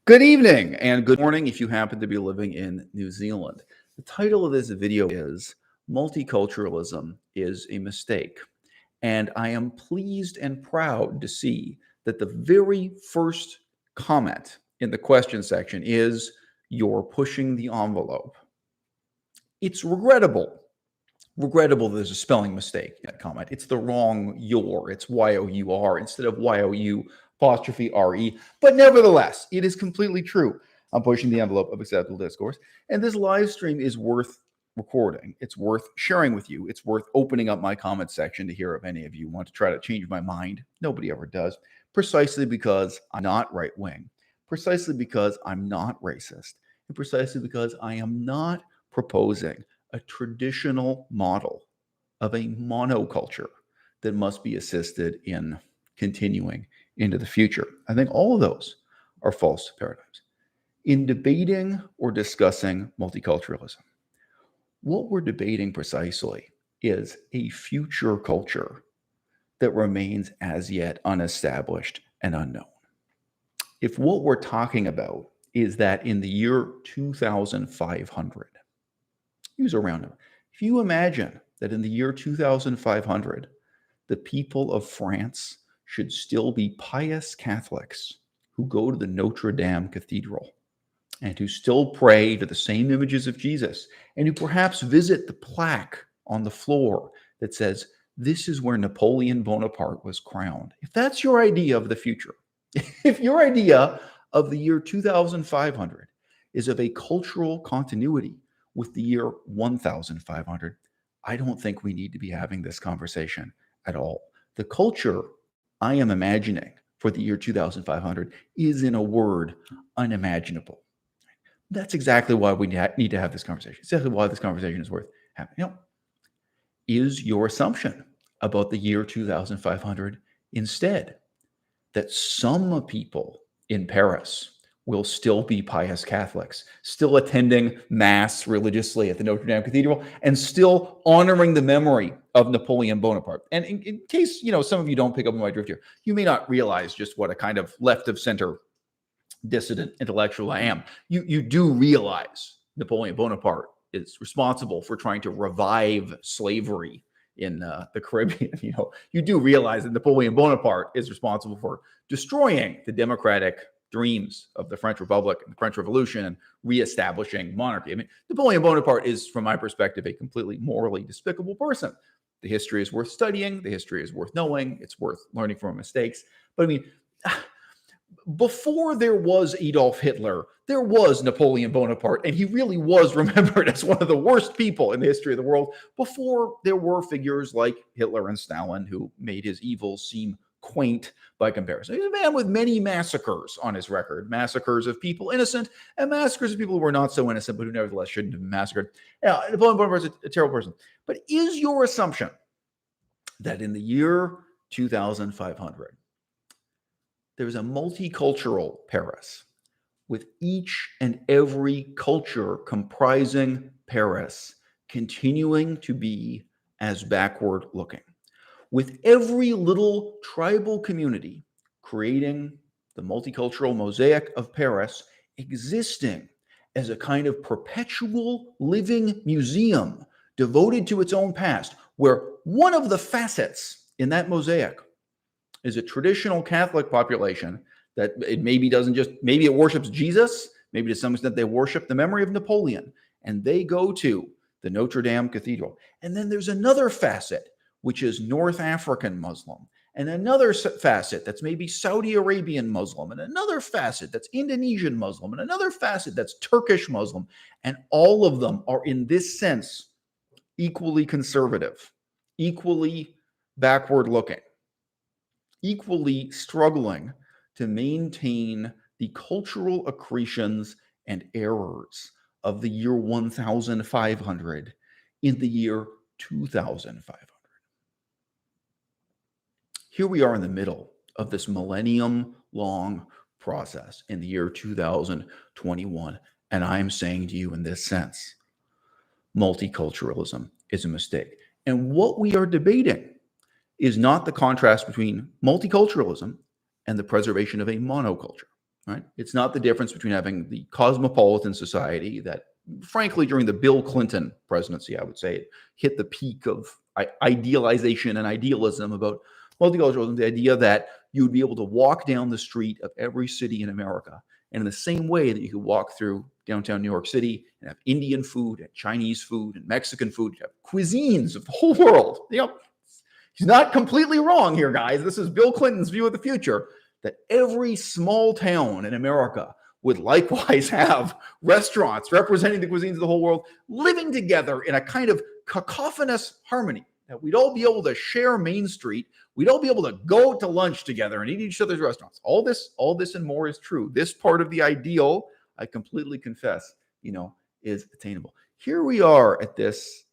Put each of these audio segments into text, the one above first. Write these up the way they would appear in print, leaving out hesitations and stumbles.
Good evening and good morning if you happen to be living in New Zealand. The title of this video is Multiculturalism is a Mistake. And I am pleased and proud to see that the very first comment in the question section is, "You're pushing the envelope." It's regrettable. Regrettable there's a spelling mistake in that comment. It's the wrong your. It's Y-O-U-R instead of Y-O-U apostrophe R-E. But nevertheless, it is completely true. I'm pushing the envelope of acceptable discourse. And this live stream is worth recording. It's worth sharing with you. It's worth opening up my comment section to hear if any of you want to try to change my mind. Nobody ever does. Precisely because I'm not right-wing. Precisely because I'm not racist. And precisely because I am not proposing a traditional model of a monoculture that must be assisted in continuing into the future. I think all of those are false paradigms. In debating or discussing multiculturalism, what we're debating precisely is a future culture that remains as yet unestablished and unknown. If what we're talking about is that in the year 2500, use a round number. If you imagine that in the year 2500, the people of France should still be pious Catholics who go to the Notre Dame Cathedral and who still pray to the same images of Jesus and who perhaps visit the plaque on the floor that says, "This is where Napoleon Bonaparte was crowned." If that's your idea of the future, if your idea of the year 2500 is of a cultural continuity with the year 1500, I don't think we need to be having this conversation at all. The culture I am imagining for the year 2500 is, in a word, unimaginable. That's exactly why we need to have this conversation. Exactly why this conversation is worth having. Is your assumption about the year 2500 instead that some people in Paris will still be pious Catholics, still attending Mass religiously at the Notre Dame Cathedral, and still honoring the memory of Napoleon Bonaparte? And in case some of you don't pick up on my drift here, you may not realize just what a kind of left of center dissident intellectual I am. You do realize Napoleon Bonaparte is responsible for trying to revive slavery in the Caribbean. You do realize that Napoleon Bonaparte is responsible for destroying the democratic dreams of the French Republic and the French Revolution and reestablishing monarchy. I mean, Napoleon Bonaparte is, from my perspective, a completely morally despicable person. The history is worth studying. The history is worth knowing. It's worth learning from mistakes. But I mean, before there was Adolf Hitler, there was Napoleon Bonaparte, and he really was remembered as one of the worst people in the history of the world before there were figures like Hitler and Stalin who made his evils seem quaint by comparison. He's a man with many massacres on his record, massacres of people innocent and massacres of people who were not so innocent, but who nevertheless shouldn't have been massacred. Napoleon Bonaparte is a terrible person. But is your assumption that in the year 2500, there's a multicultural Paris with each and every culture comprising Paris continuing to be as backward looking, with every little tribal community creating the multicultural mosaic of Paris existing as a kind of perpetual living museum devoted to its own past, where one of the facets in that mosaic is a traditional Catholic population that it maybe it worships Jesus, maybe to some extent they worship the memory of Napoleon, and they go to the Notre Dame Cathedral. And then there's another facet, which is North African Muslim, and another facet that's maybe Saudi Arabian Muslim, and another facet that's Indonesian Muslim, and another facet that's Turkish Muslim. And all of them are, in this sense, equally conservative, equally backward looking, equally struggling to maintain the cultural accretions and errors of the year 1500 in the year 2500. Here we are in the middle of this millennium-long process in the year 2021, and I'm saying to you in this sense, multiculturalism is a mistake. And what we are debating is not the contrast between multiculturalism and the preservation of a monoculture. right? It's not the difference between having the cosmopolitan society that, frankly, during the Bill Clinton presidency, I would say, it hit the peak of idealization and idealism about multiculturalism, the idea that you would be able to walk down the street of every city in America, and in the same way that you could walk through downtown New York City and have Indian food and Chinese food and Mexican food, have cuisines of the whole world. He's not completely wrong here, guys. This is Bill Clinton's view of the future, that every small town in America would likewise have restaurants representing the cuisines of the whole world, living together in a kind of cacophonous harmony, that we'd all be able to share Main Street. We'd all be able to go to lunch together and eat each other's restaurants. All this and more is true. This part of the ideal, I completely confess, is attainable. Here we are at this,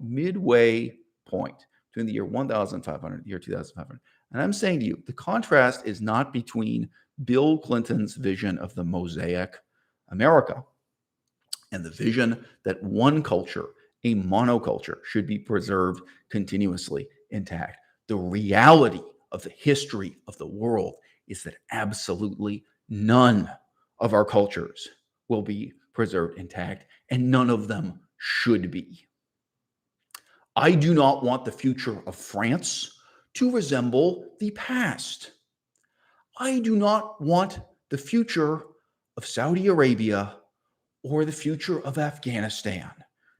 midway point between the year 1500 and the year 2500. And I'm saying to you, the contrast is not between Bill Clinton's vision of the mosaic America and the vision that one culture, a monoculture, should be preserved continuously intact. The reality of the history of the world is that absolutely none of our cultures will be preserved intact, and none of them should be. I do not want the future of France to resemble the past. I do not want the future of Saudi Arabia or the future of Afghanistan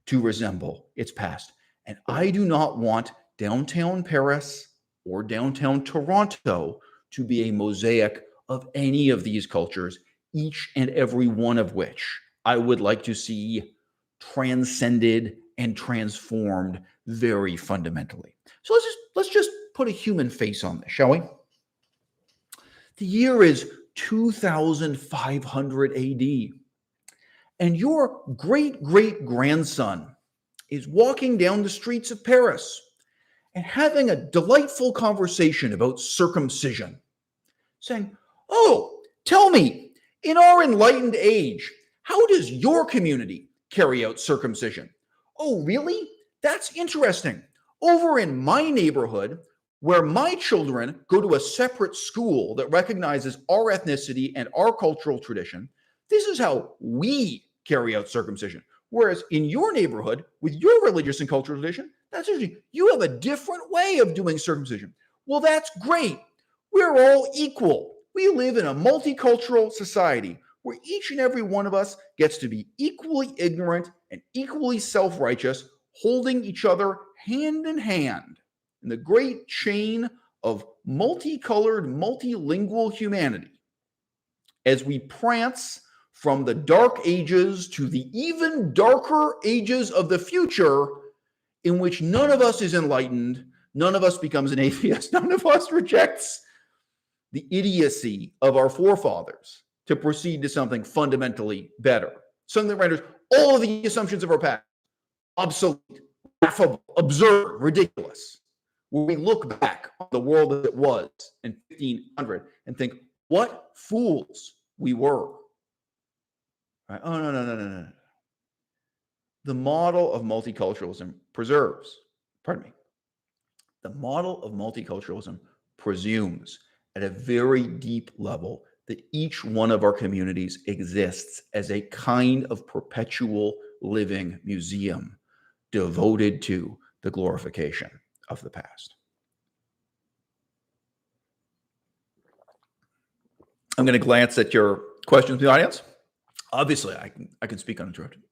to resemble its past. And I do not want downtown Paris or downtown Toronto to be a mosaic of any of these cultures, each and every one of which I would like to see transcended and transformed very fundamentally. So let's just put a human face on this, shall we? The year is 2500 AD, and your great-great-grandson is walking down the streets of Paris and having a delightful conversation about circumcision, saying, "Oh, tell me, in our enlightened age, how does your community carry out circumcision?" "Oh, really? That's interesting. Over in my neighborhood, where my children go to a separate school that recognizes our ethnicity and our cultural tradition, this is how we carry out circumcision. Whereas in your neighborhood, with your religious and cultural tradition, that's interesting. You have a different way of doing circumcision." Well, that's great. We're all equal. We live in a multicultural society where each and every one of us gets to be equally ignorant and equally self-righteous, holding each other hand in hand in the great chain of multicolored, multilingual humanity as we prance from the dark ages to the even darker ages of the future, in which none of us is enlightened, none of us becomes an atheist, none of us rejects the idiocy of our forefathers to proceed to something fundamentally better, something that renders all of the assumptions of our past obsolete, laughable, absurd, ridiculous. When we look back on the world as it was in 1500 and think, what fools we were. Right? Oh, no. The model of multiculturalism the model of multiculturalism presumes at a very deep level that each one of our communities exists as a kind of perpetual living museum devoted to the glorification of the past. I'm going to glance at your questions from the audience. Obviously, I can speak uninterrupted.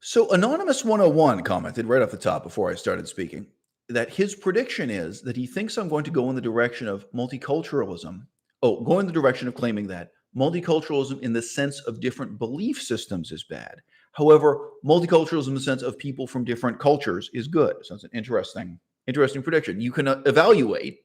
So Anonymous 101 commented right off the top before I started speaking that his prediction is that he thinks I'm going to go in the direction of multiculturalism. Go in the direction of claiming that multiculturalism in the sense of different belief systems is bad. However, multiculturalism in the sense of people from different cultures is good. So it's an interesting prediction. You can evaluate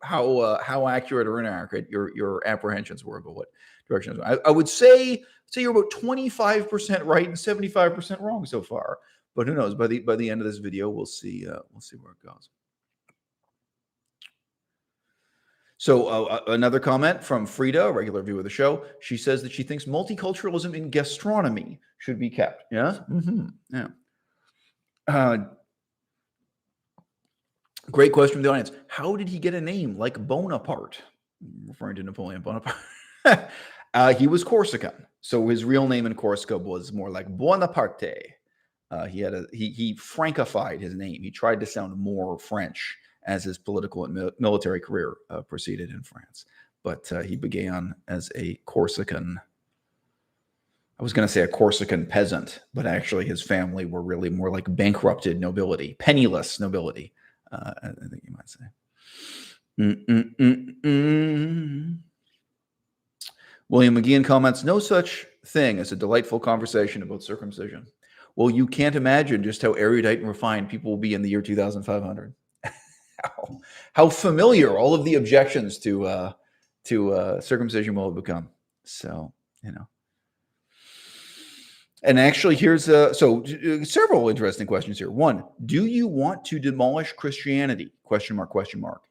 how accurate or inaccurate your apprehensions were about what direction. I would say you're about 25% right and 75% wrong so far. But who knows? By the end of this video, we'll see where it goes. So another comment from Frida, a regular viewer of the show. She says that she thinks multiculturalism in gastronomy should be kept. Yes? Mm-hmm. Yeah. Great question from the audience. How did he get a name like Bonaparte? Referring to Napoleon Bonaparte. He was Corsican, so his real name in Corsica was more like Buonaparte. He Francified his name. He tried to sound more French as his political and military career proceeded in France. But he began as a Corsican. I was going to say a Corsican peasant, but actually his family were really more like bankrupted nobility, penniless nobility, I think you might say. William McGeehan comments, no such thing as a delightful conversation about circumcision. Well, you can't imagine just how erudite and refined people will be in the year 2500. How familiar all of the objections to circumcision will have become. So, And actually, here's several interesting questions here. One, do you want to demolish Christianity? ?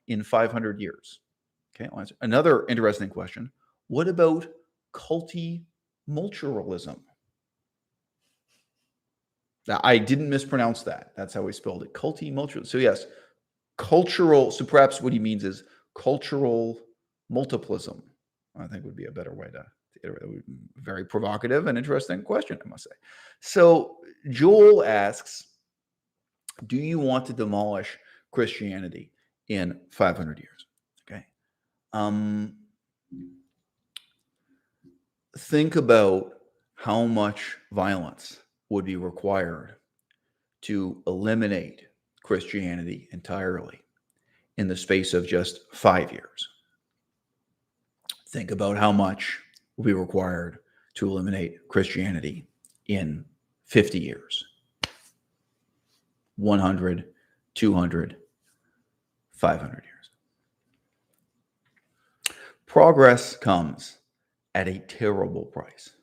In 500 years. Okay, I'll answer. Another interesting question. What about multiculturalism? Now, I didn't mispronounce that. That's how we spelled it. Multiculturalism. So yes, cultural. So perhaps what he means is cultural multiplism. I think would be a better way to iterate. Very provocative and interesting question, I must say. So Joel asks, do you want to demolish Christianity in 500 years? Okay. Think about how much violence would be required to eliminate Christianity entirely in the space of just 5 years. Think about how much will be required to eliminate Christianity in 50 years. 100, 200, 500 years. Progress comes at a terrible price.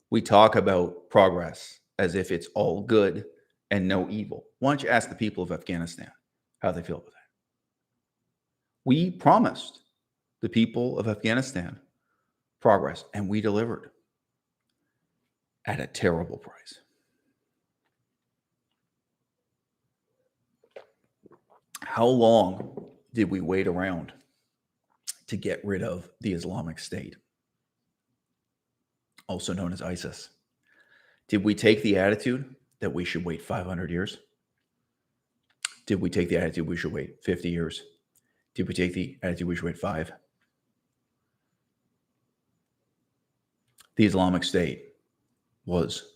We talk about progress as if it's all good and no evil. Why don't you ask the people of Afghanistan how they feel about that? We promised the people of Afghanistan progress, and we delivered at a terrible price. How long did we wait around to get rid of the Islamic State, also known as ISIS? Did we take the attitude that we should wait 500 years? Did we take the attitude we should wait 50 years? Did we take the attitude we should wait 5? The Islamic State was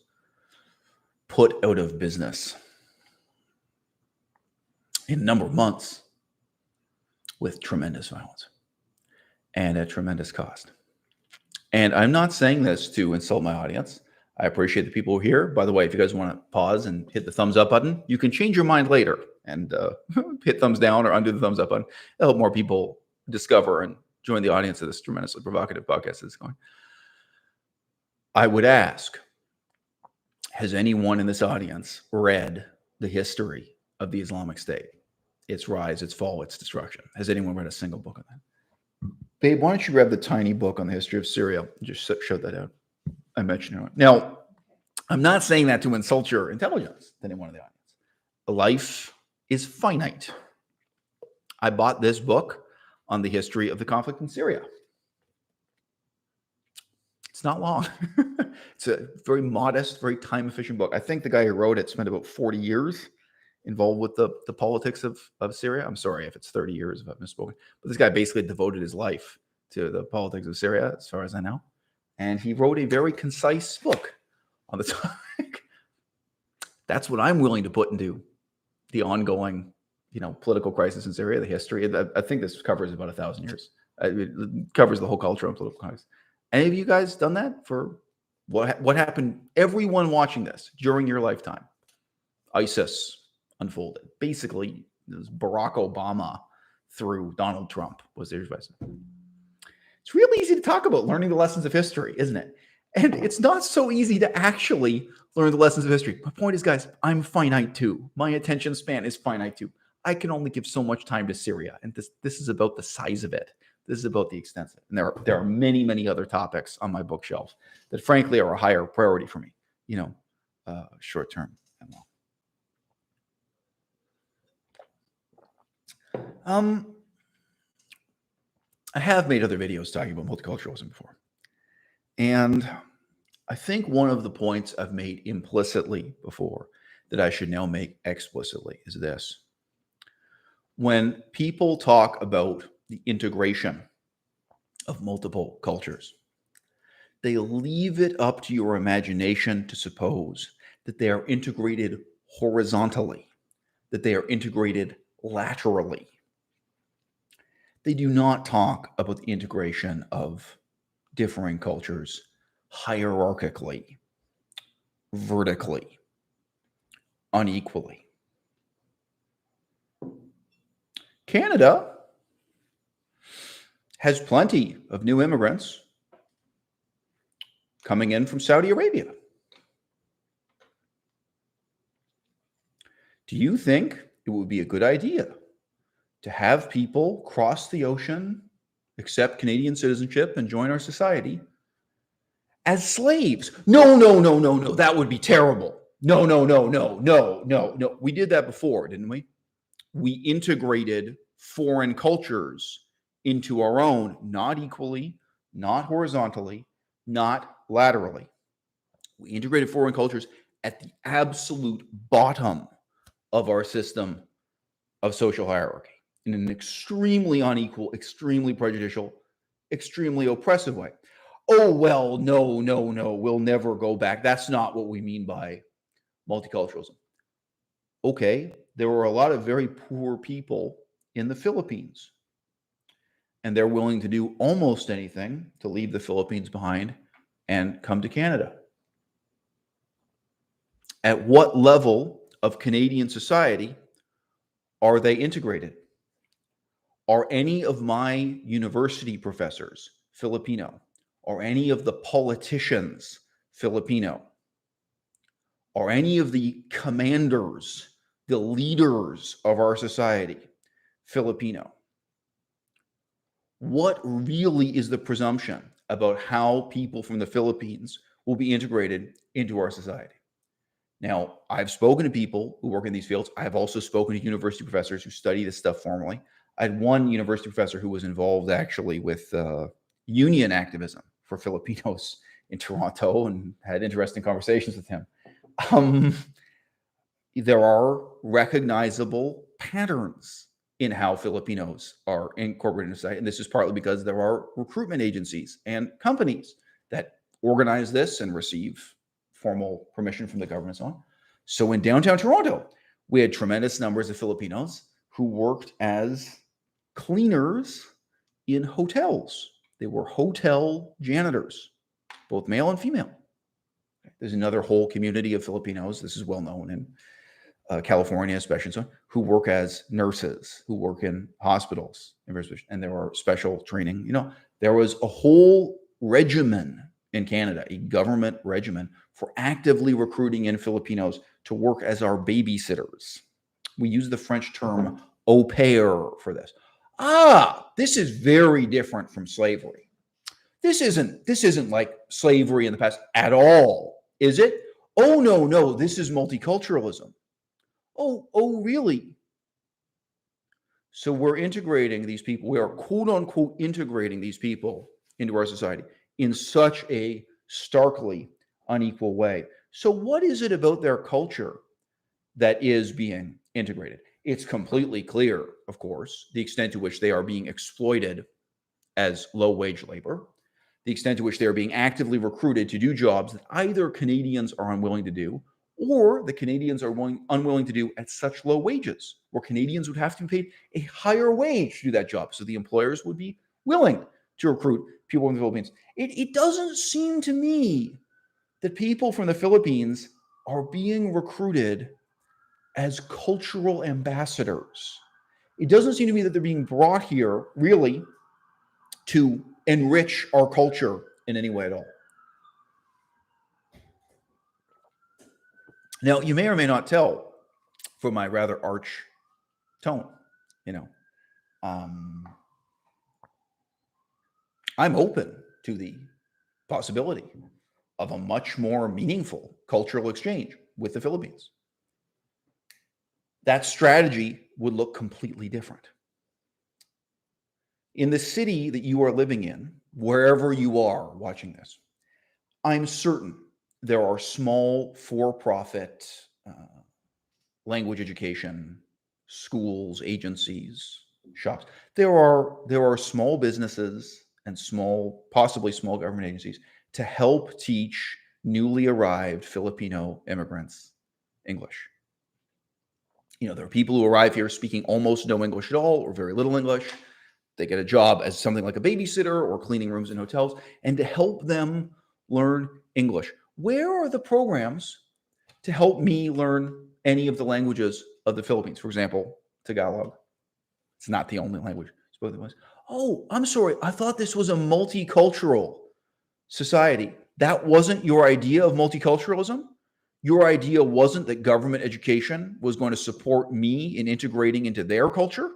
put out of business in a number of months with tremendous violence and at tremendous cost. And I'm not saying this to insult my audience. I appreciate the people here. By the way, if you guys want to pause and hit the thumbs up button, you can change your mind later and hit thumbs down or undo the thumbs up button. It'll help more people discover and join the audience of this tremendously provocative podcast that's going. I would ask, has anyone in this audience read the history of the Islamic State? Its rise, its fall, its destruction. Has anyone read a single book on that? Babe, why don't you grab the tiny book on the history of Syria? Just show that out. I mentioned it. Now, I'm not saying that to insult your intelligence, anyone in the audience. Life is finite. I bought this book on the history of the conflict in Syria. It's not long. It's a very modest, very time-efficient book. I think the guy who wrote it spent about 40 years involved with the politics of Syria. I'm sorry if it's 30 years if I've misspoken. But this guy basically devoted his life to the politics of Syria, as far as I know. And he wrote a very concise book on the topic. That's what I'm willing to put into the ongoing, political crisis in Syria, the history. I think this covers about 1,000 years. It covers the whole culture and political crisis. Any of you guys done that for what happened? Everyone watching this during your lifetime, ISIS unfolded. Basically, it was Barack Obama through Donald Trump was their advice. It's really easy to talk about learning the lessons of history, isn't it? And it's not so easy to actually learn the lessons of history. My point is, guys, I'm finite too. My attention span is finite too. I can only give so much time to Syria, and this is about the size of it. This is about the extent of it. And there are many, many other topics on my bookshelf that, frankly, are a higher priority for me, short term and long. I have made other videos talking about multiculturalism before. And I think one of the points I've made implicitly before that I should now make explicitly is this. When people talk about the integration of multiple cultures, they leave it up to your imagination to suppose that they are integrated horizontally, that they are integrated laterally. They do not talk about the integration of differing cultures hierarchically, vertically, unequally. Canada has plenty of new immigrants coming in from Saudi Arabia. Do you think it would be a good idea to have people cross the ocean, accept Canadian citizenship, and join our society as slaves? No. That would be terrible. No. We did that before, didn't we? We integrated foreign cultures into our own, not equally, not horizontally, not laterally. We integrated foreign cultures at the absolute bottom of our system of social hierarchy in an extremely unequal, extremely prejudicial, extremely oppressive way. Oh, well, no, we'll never go back. That's not what we mean by multiculturalism. Okay, there were a lot of very poor people in the Philippines, and they're willing to do almost anything to leave the Philippines behind and come to Canada. At what level of Canadian society are they integrated? Are any of my university professors Filipino? Are any of the politicians Filipino? Are any of the commanders, the leaders of our society Filipino? What really is the presumption about how people from the Philippines will be integrated into our society? Now, I've spoken to people who work in these fields. I've also spoken to university professors who study this stuff formally. I had one university professor who was involved actually with union activism for Filipinos in Toronto and had interesting conversations with him. There are recognizable patterns in how Filipinos are incorporated in society. And this is partly because there are recruitment agencies and companies that organize this and receive formal permission from the government and so on. So in downtown Toronto, we had tremendous numbers of Filipinos who worked as cleaners in hotels. They were hotel janitors, both male and female. There's another whole community of Filipinos, this is well known in California especially, so who work as nurses, who work in hospitals, and there are special training. There was a whole regimen in Canada, a government regimen for actively recruiting in Filipinos to work as our babysitters. We use the French term au pair for this. This is very different from slavery. This isn't like slavery in the past at all, is it? Oh, no, this is multiculturalism. Oh, really? So we're integrating these people. We are quote unquote integrating these people into our society in such a starkly unequal way. So what is it about their culture that is being integrated? It's completely clear, of course, the extent to which they are being exploited as low-wage labor, the extent to which they are being actively recruited to do jobs that either Canadians are unwilling to do or the Canadians are unwilling to do at such low wages, where Canadians would have to be paid a higher wage to do that job. So the employers would be willing to recruit people from the Philippines. It doesn't seem to me that people from the Philippines are being recruited as cultural ambassadors. It doesn't seem to me that they're being brought here really to enrich our culture in any way at all. Now, you may or may not tell from my rather arch tone, I'm open to the possibility of a much more meaningful cultural exchange with the Philippines. That strategy would look completely different. In the city that you are living in, wherever you are watching this, I'm certain there are small for-profit language education schools, agencies, shops. There are small businesses and possibly small government agencies to help teach newly arrived Filipino immigrants English. There are people who arrive here speaking almost no English at all or very little English. They get a job as something like a babysitter or cleaning rooms in hotels, and to help them learn English. Where are the programs to help me learn any of the languages of the Philippines? For example, Tagalog. It's not the only language spoken. Oh, I'm sorry. I thought this was a multicultural society. That wasn't your idea of multiculturalism? Your idea wasn't that government education was going to support me in integrating into their culture?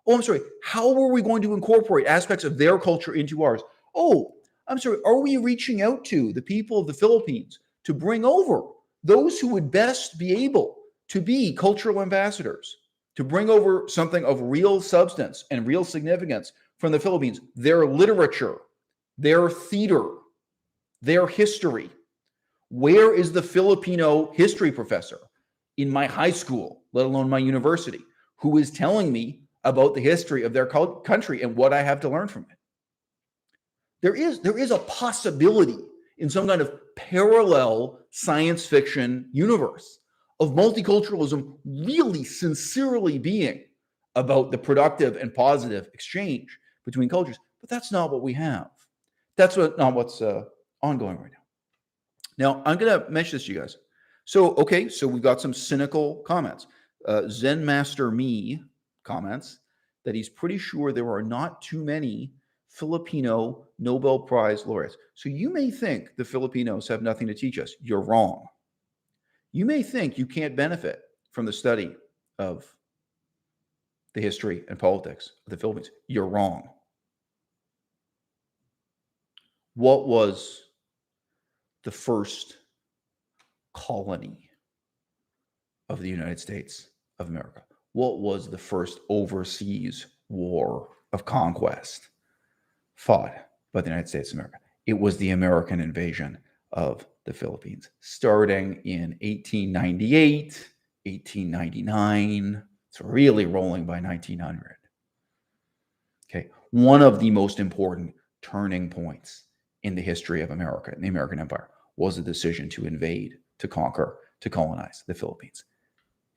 Oh, I'm sorry. How were we going to incorporate aspects of their culture into ours? Oh, I'm sorry. Are we reaching out to the people of the Philippines to bring over those who would best be able to be cultural ambassadors, to bring over something of real substance and real significance from the Philippines, their literature, their theater, their history? Where is the Filipino history professor in my high school, let alone my university, who is telling me about the history of their country and what I have to learn from it? There is a possibility in some kind of parallel science fiction universe of multiculturalism really sincerely being about the productive and positive exchange between cultures. But that's not what we have. That's not what's ongoing right now. Now, I'm going to mention this to you guys. So we've got some cynical comments. Zen Master Me comments that he's pretty sure there are not too many Filipino Nobel Prize laureates. So you may think the Filipinos have nothing to teach us. You're wrong. You may think you can't benefit from the study of the history and politics of the Philippines. You're wrong. What was the first colony of the United States of America? What was the first overseas war of conquest fought by the United States of America? It was the American invasion of the Philippines, starting in 1898, 1899. It's really rolling by 1900. Okay, one of the most important turning points in the history of America, in the American Empire, was the decision to invade, to conquer, to colonize the Philippines.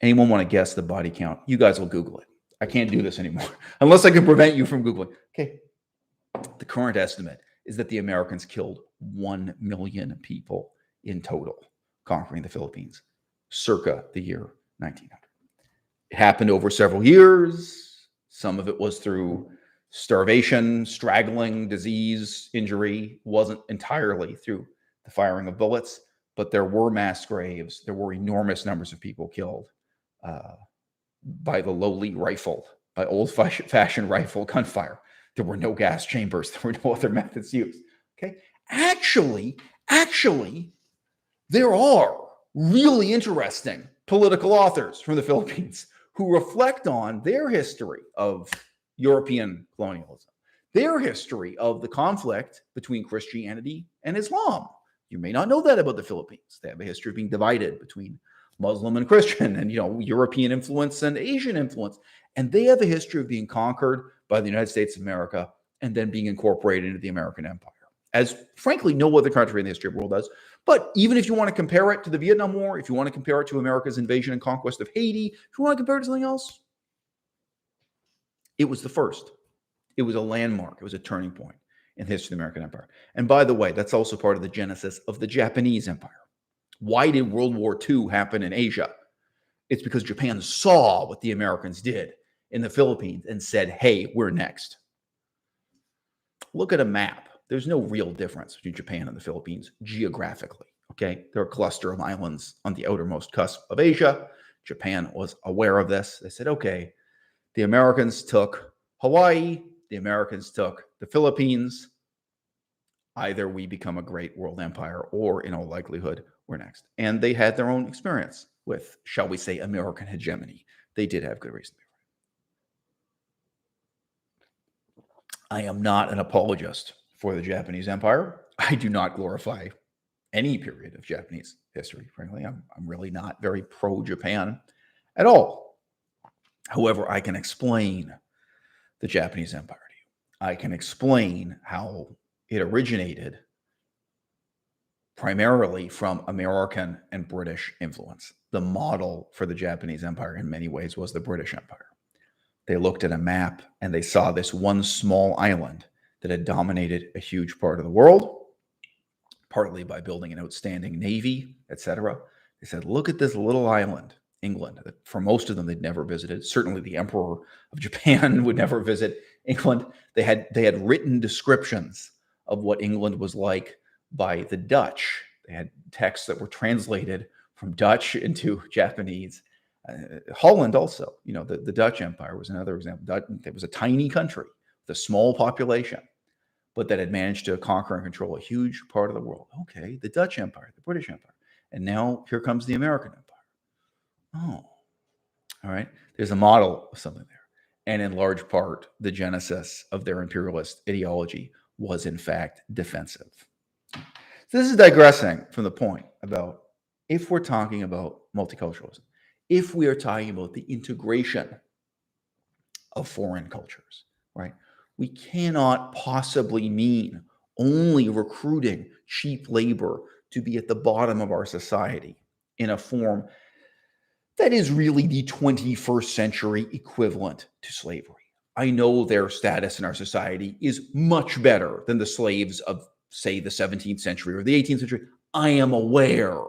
Anyone want to guess the body count? You guys will Google it. I can't do this anymore unless I can prevent you from Googling. Okay. The current estimate is that the Americans killed 1 million people in total conquering the Philippines circa the year 1900. It happened over several years. Some of it was through starvation, straggling, disease, injury. Wasn't entirely through the firing of bullets, but there were mass graves. There were enormous numbers of people killed by the lowly rifle, by old-fashioned rifle gunfire. There were no gas chambers. There were no other methods used. Okay. Actually, there are really interesting political authors from the Philippines who reflect on their history of European colonialism, their history of the conflict between Christianity and Islam. You may not know that about the Philippines. They have a history of being divided between Muslim and Christian and, European influence and Asian influence. And they have a history of being conquered by the United States of America and then being incorporated into the American empire, as frankly no other country in the history of the world does. But even if you want to compare it to the Vietnam War, if you want to compare it to America's invasion and conquest of Haiti, if you want to compare it to something else, it was the first. It was a landmark. It was a turning point in the history of the American empire. And by the way, that's also part of the genesis of the Japanese empire. Why did World War II happen in Asia? It's because Japan saw what the Americans did in the Philippines and said, hey, we're next. Look at a map. There's no real difference between Japan and the Philippines geographically. Okay, they're a cluster of islands on the outermost cusp of Asia. Japan was aware of this. They said, okay, the Americans took Hawaii, the Americans took the Philippines. Either we become a great world empire or, in all likelihood, we're next. And they had their own experience with, shall we say, American hegemony. They did have good reason. I am not an apologist for the Japanese Empire. I do not glorify any period of Japanese history, frankly. I'm really not very pro-Japan at all. However, I can explain the Japanese Empire to you. I can explain how it originated primarily from American and British influence. The model for the Japanese Empire in many ways was the British Empire. They looked at a map and they saw this one small island that had dominated a huge part of the world, partly by building an outstanding navy, etc. They said, look at this little island, England, that for most of them they'd never visited. Certainly the Emperor of Japan would never visit England. They had written descriptions of what England was like by the Dutch. They had texts that were translated from Dutch into Japanese. Holland also, the Dutch Empire was another example. It was a tiny country with a small population, but that had managed to conquer and control a huge part of the world. Okay, the Dutch Empire, the British Empire, and now here comes the American Empire. Oh, all right. There's a model of something there. And in large part, the genesis of their imperialist ideology was, in fact, defensive. So this is digressing from the point about if we're talking about multiculturalism, if we are talking about the integration of foreign cultures, right? We cannot possibly mean only recruiting cheap labor to be at the bottom of our society in a form that is really the 21st century equivalent to slavery. I know their status in our society is much better than the slaves of, say, the 17th century or the 18th century. I am aware.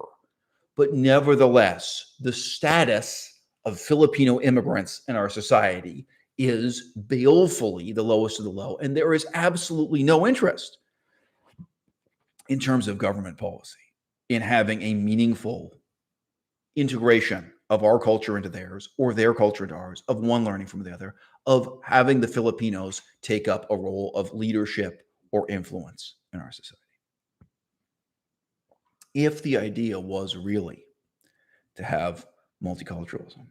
But nevertheless, the status of Filipino immigrants in our society is balefully the lowest of the low. And there is absolutely no interest in terms of government policy in having a meaningful integration of our culture into theirs or their culture into ours, of one learning from the other, of having the Filipinos take up a role of leadership or influence in our society. If the idea was really to have multiculturalism,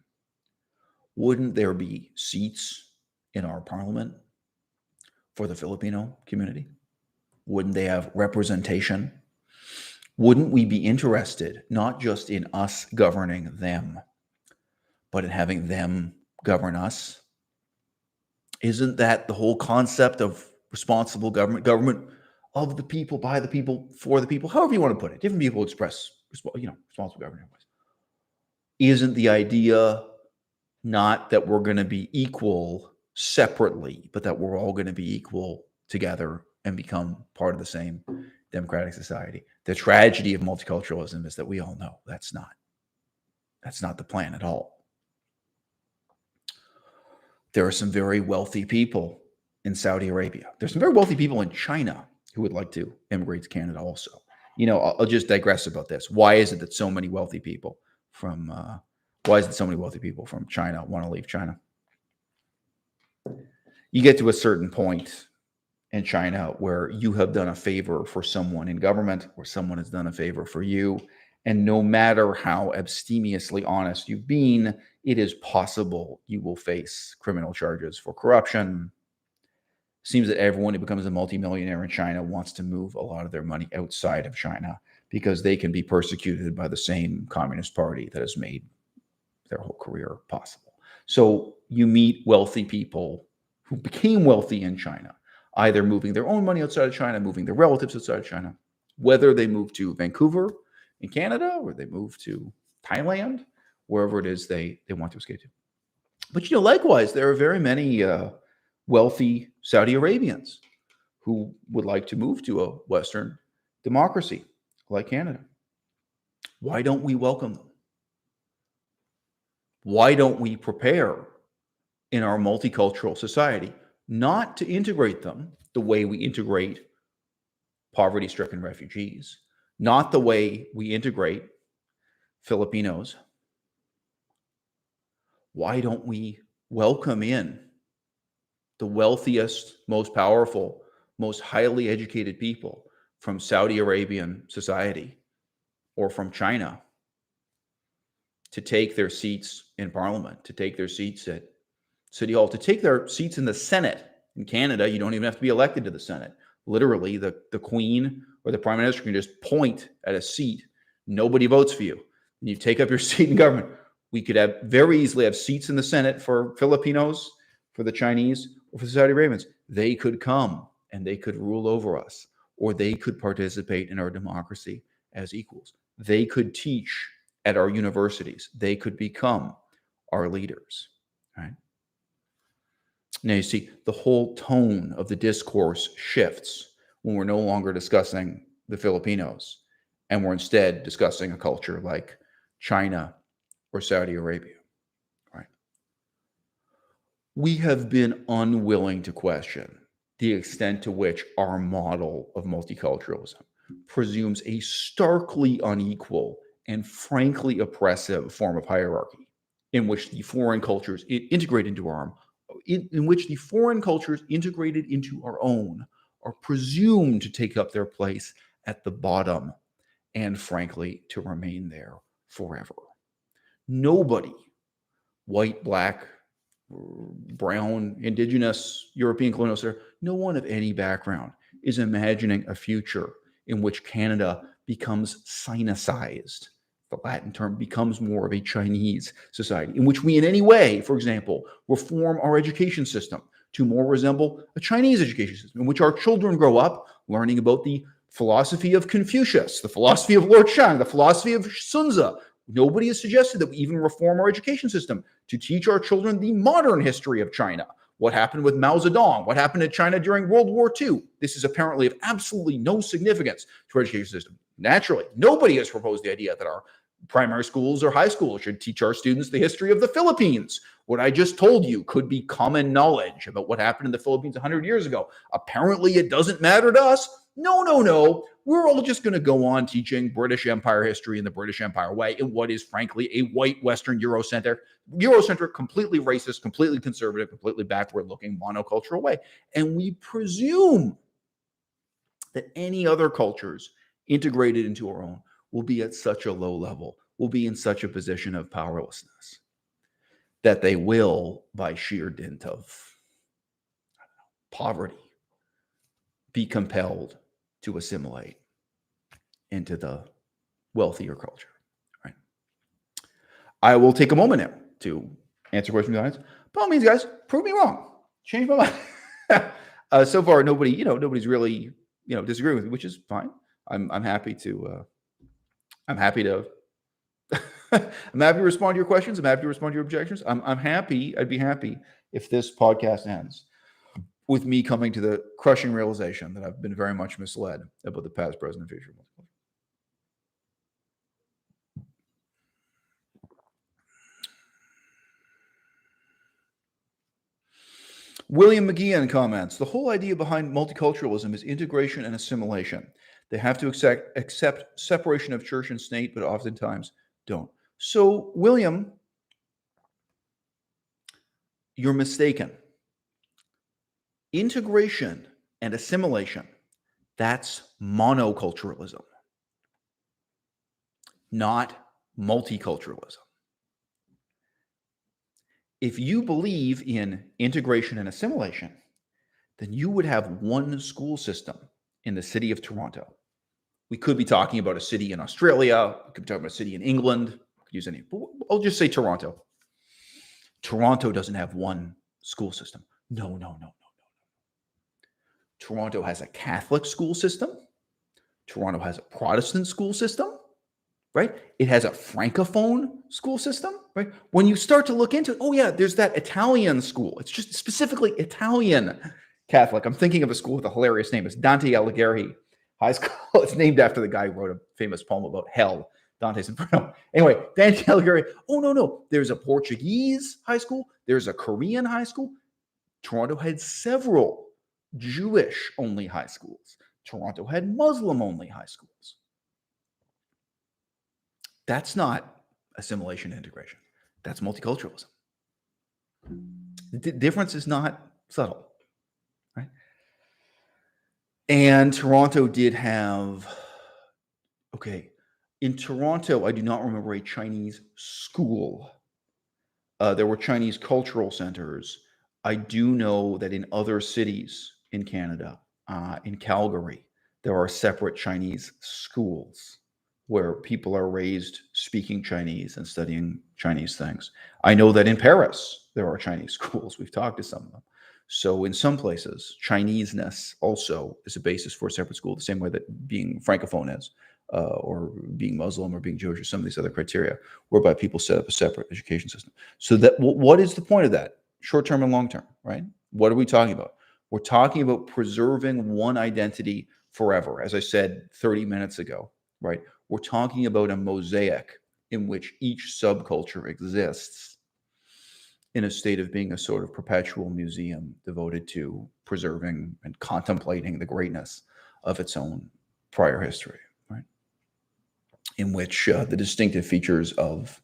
wouldn't there be seats in our parliament for the Filipino community? Wouldn't they have representation? Wouldn't we be interested not just in us governing them, but in having them govern us? Isn't that the whole concept of responsible government of the people, by the people, for the people, however you want to put it? Different people express, responsible government. Isn't the idea not that we're going to be equal separately, but that we're all going to be equal together and become part of the same democratic society? The tragedy of multiculturalism is that we all know that's not the plan at all. There are some very wealthy people in Saudi Arabia. There's some very wealthy people in China who would like to immigrate to Canada also. I'll just digress about this. Why is it that so many wealthy people from China want to leave China? You get to a certain point in China where you have done a favor for someone in government or someone has done a favor for you. And no matter how abstemiously honest you've been, it is possible you will face criminal charges for corruption. Seems that everyone who becomes a multimillionaire in China wants to move a lot of their money outside of China because they can be persecuted by the same Communist Party that has made their whole career possible. So you meet wealthy people who became wealthy in China, either moving their own money outside of China, moving their relatives outside of China, whether they move to Vancouver in Canada or they move to Thailand, wherever it is they want to escape to. But likewise, there are very many wealthy Saudi Arabians who would like to move to a Western democracy like Canada. Why don't we welcome them? Why don't we prepare in our multicultural society not to integrate them the way we integrate poverty-stricken refugees, not the way we integrate Filipinos? Why don't we welcome in the wealthiest, most powerful, most highly educated people from Saudi Arabian society or from China to take their seats in parliament, to take their seats at City Hall, to take their seats in the Senate In Canada, you don't even have to be elected to the Senate. Literally, the Queen or the Prime Minister can just point at a seat. Nobody votes for you. And you take up your seat in government. We could have very easily have seats in the Senate for Filipinos, for the Chinese, or for the Saudi Arabians. They could come and they could rule over us, or they could participate in our democracy as equals. They could teach at our universities. They could become our leaders, right? Now you see, the whole tone of the discourse shifts when we're no longer discussing the Filipinos and we're instead discussing a culture like China or Saudi Arabia, right? We have been unwilling to question the extent to which our model of multiculturalism presumes a starkly unequal and frankly oppressive form of hierarchy in which the foreign cultures integrate into our in which the foreign cultures integrated into our own are presumed to take up their place at the bottom and frankly to remain there forever. Nobody, white, black, brown, indigenous, European colonial, no one of any background is imagining a future in which Canada becomes sinicized. The Latin term becomes more of a Chinese society, in which we in any way, for example, reform our education system to more resemble a Chinese education system, in which our children grow up learning about the philosophy of Confucius, the philosophy of Lord Shang, the philosophy of Sun Tzu. Nobody has suggested that we even reform our education system to teach our children the modern history of China. What happened with Mao Zedong? What happened to China during World War II? This is apparently of absolutely no significance to our education system. Naturally, nobody has proposed the idea that our primary schools or high schools should teach our students the history of the Philippines. What I just told you could be common knowledge about what happened in the Philippines 100 years ago. Apparently, it doesn't matter to us. No. We're all just going to go on teaching British Empire history in the British Empire way in what is, frankly, a white Western Eurocentric, completely racist, completely conservative, completely backward-looking monocultural way. And we presume that any other cultures integrated into our own will be at such a low level, will be in such a position of powerlessness, that they will, by sheer dint of poverty, be compelled to assimilate into the wealthier culture, right? I will take a moment now to answer questions from the audience. By all means, guys, prove me wrong. Change my mind. So far, nobody's really, disagreeing with me, which is fine. I'm happy to, I'm happy to respond to your questions. I'm happy to respond to your objections. I'd be happy if this podcast ends with me coming to the crushing realization that I've been very much misled about the past, present, and future. William McGeehan comments, the whole idea behind multiculturalism is integration and assimilation. They have to accept separation of church and state, but oftentimes don't. So, William, you're mistaken. Integration and assimilation, that's monoculturalism, not multiculturalism. If you believe in integration and assimilation, then you would have one school system in the city of Toronto. We could be talking about a city in Australia. We could be talking about a city in England. We could use any, but I'll just say Toronto. Toronto doesn't have one school system. No. Toronto has a Catholic school system. Toronto has a Protestant school system, right? It has a Francophone school system, right? When you start to look into it, oh yeah, there's that Italian school. It's just specifically Italian Catholic. I'm thinking of a school with a hilarious name. It's Dante Alighieri High School. It's named after the guy who wrote a famous poem about hell, Dante's Inferno. Anyway, Dante Alighieri. Oh, no. There's a Portuguese high school. There's a Korean high school. Toronto had several Jewish-only high schools. Toronto had Muslim-only high schools. That's not assimilation and integration. That's multiculturalism. The difference is not subtle, right? And Toronto did have, in Toronto, I do not remember a Chinese school. There were Chinese cultural centers. I do know that in other cities in Canada, in Calgary, there are separate Chinese schools where people are raised speaking Chinese and studying Chinese things. I know that in Paris, there are Chinese schools. We've talked to some of them. So in some places, Chineseness also is a basis for a separate school, the same way that being Francophone is, or being Muslim or being Jewish or some of these other criteria, whereby people set up a separate education system. So that what is the point of that? Short-term and long-term, right? What are we talking about? We're talking about preserving one identity forever. As I said 30 minutes ago, right? We're talking about a mosaic in which each subculture exists in a state of being a sort of perpetual museum devoted to preserving and contemplating the greatness of its own prior history, right? In which the distinctive features of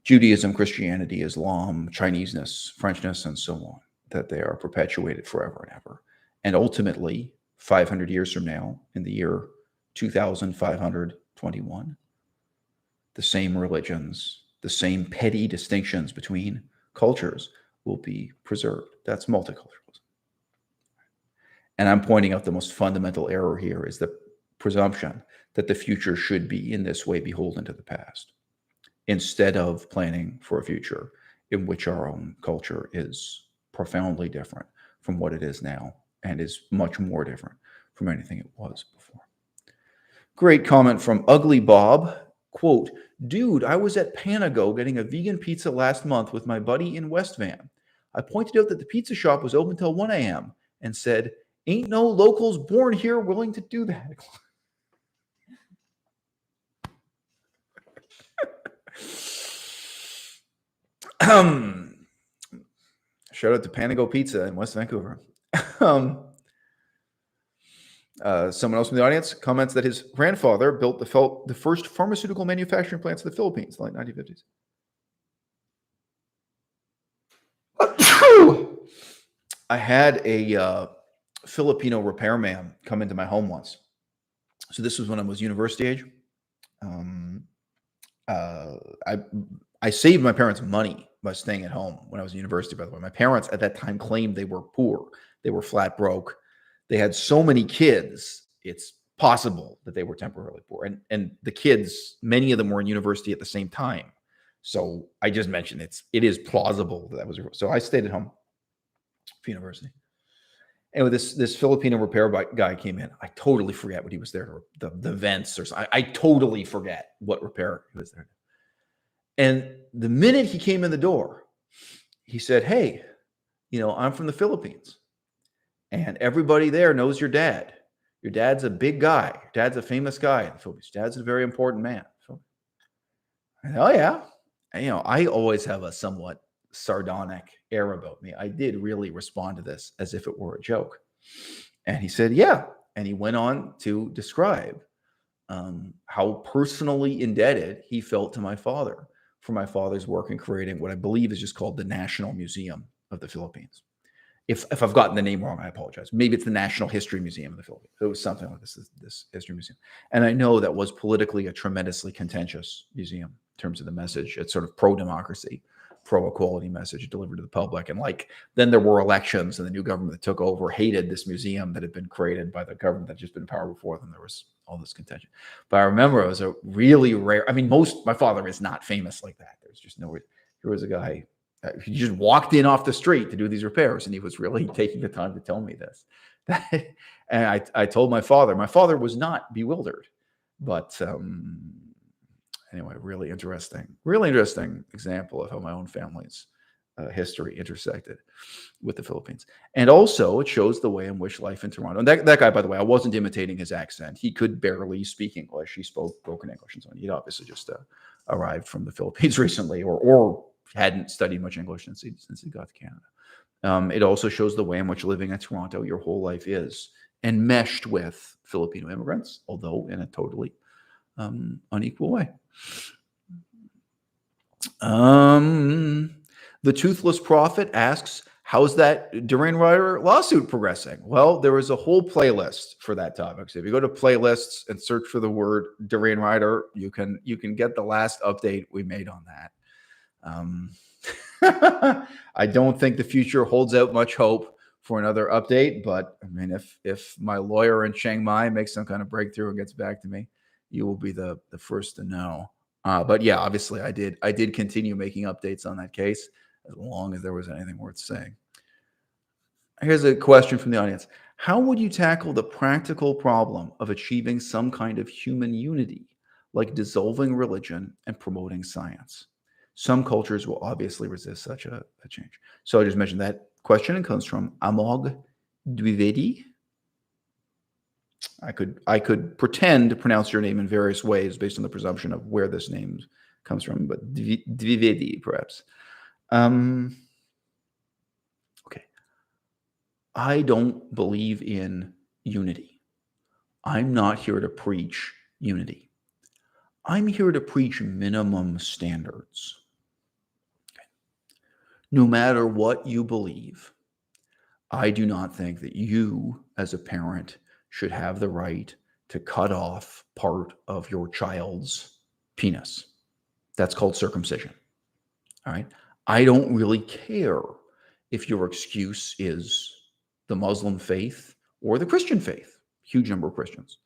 Judaism, Christianity, Islam, Chineseness, Frenchness, and so on, that they are perpetuated forever and ever. And ultimately, 500 years from now, in the year 2521, the same religions, the same petty distinctions between cultures will be preserved. That's multiculturalism. And I'm pointing out the most fundamental error here is the presumption that the future should be in this way beholden to the past, instead of planning for a future in which our own culture is profoundly different from what it is now and is much more different from anything it was before. Great comment from Ugly Bob. Quote, dude, I was at Panago getting a vegan pizza last month with my buddy in West Van. I pointed out that the pizza shop was open till 1 a.m. and said, ain't no locals born here willing to do that. Shout out to Panago Pizza in West Vancouver. Someone else from the audience comments that his grandfather built the first pharmaceutical manufacturing plants in the Philippines in the late 1950s. I had a Filipino repairman come into my home once. So this was when I was university age. I saved my parents money by staying at home when I was in university, by the way. My parents at that time claimed they were poor. They were flat broke. They had so many kids, it's possible that they were temporarily poor. And the kids, many of them were in university at the same time. So I just mentioned it is plausible that was. So I stayed at home for university. And with this Filipino repair guy came in, I totally forget what he was there, the vents or something. I totally forget what repair he was there. And the minute he came in the door, he said, hey, I'm from the Philippines. And everybody there knows your dad. Your dad's a big guy. Your dad's a famous guy in the Philippines. Your dad's a very important man. Oh, yeah. And, I always have a somewhat sardonic air about me. I did really respond to this as if it were a joke. And he said, yeah. And he went on to describe how personally indebted he felt to my father for my father's work in creating what I believe is just called the National Museum of the Philippines. If I've gotten the name wrong, I apologize. Maybe it's the National History Museum of the Philippines. It was something like this history museum. And I know that was politically a tremendously contentious museum in terms of the message. It's sort of pro-democracy, pro-equality message delivered to the public. And then there were elections, and the new government that took over hated this museum that had been created by the government that had just been in power before them. There was all this contention. But I remember it was a really rare, my father is not famous like that. There's just no, here was a guy, he just walked in off the street to do these repairs, and he was really taking the time to tell me this. And I told my father was not bewildered, but anyway, really interesting example of how my own family's history intersected with the Philippines. And also it shows the way in which life in Toronto, and that guy, by the way, I wasn't imitating his accent. He could barely speak English. He spoke broken English and so on. He'd obviously just arrived from the Philippines recently, or hadn't studied much English since he got to Canada. It also shows the way in which living in Toronto your whole life is enmeshed with Filipino immigrants, although in a totally unequal way. The Toothless Prophet asks, how's that Duran Ryder lawsuit progressing? Well, there is a whole playlist for that topic. So if you go to playlists and search for the word Duran Ryder, you can get the last update we made on that. I don't think the future holds out much hope for another update, but I mean, if my lawyer in Chiang Mai makes some kind of breakthrough and gets back to me, you will be the first to know. But yeah, obviously, I did continue making updates on that case as long as there was anything worth saying. Here's a question from the audience. How would you tackle the practical problem of achieving some kind of human unity, like dissolving religion and promoting science? Some cultures will obviously resist such a change. So I just mentioned that question. It comes from Amog Dwivedi. I could pretend to pronounce your name in various ways based on the presumption of where this name comes from, but Dwivedi perhaps. Okay. I don't believe in unity. I'm not here to preach unity. I'm here to preach minimum standards. No matter what you believe, I do not think that you, as a parent, should have the right to cut off part of your child's penis. That's called circumcision. All right. I don't really care if your excuse is the Muslim faith or the Christian faith. Huge number of Christians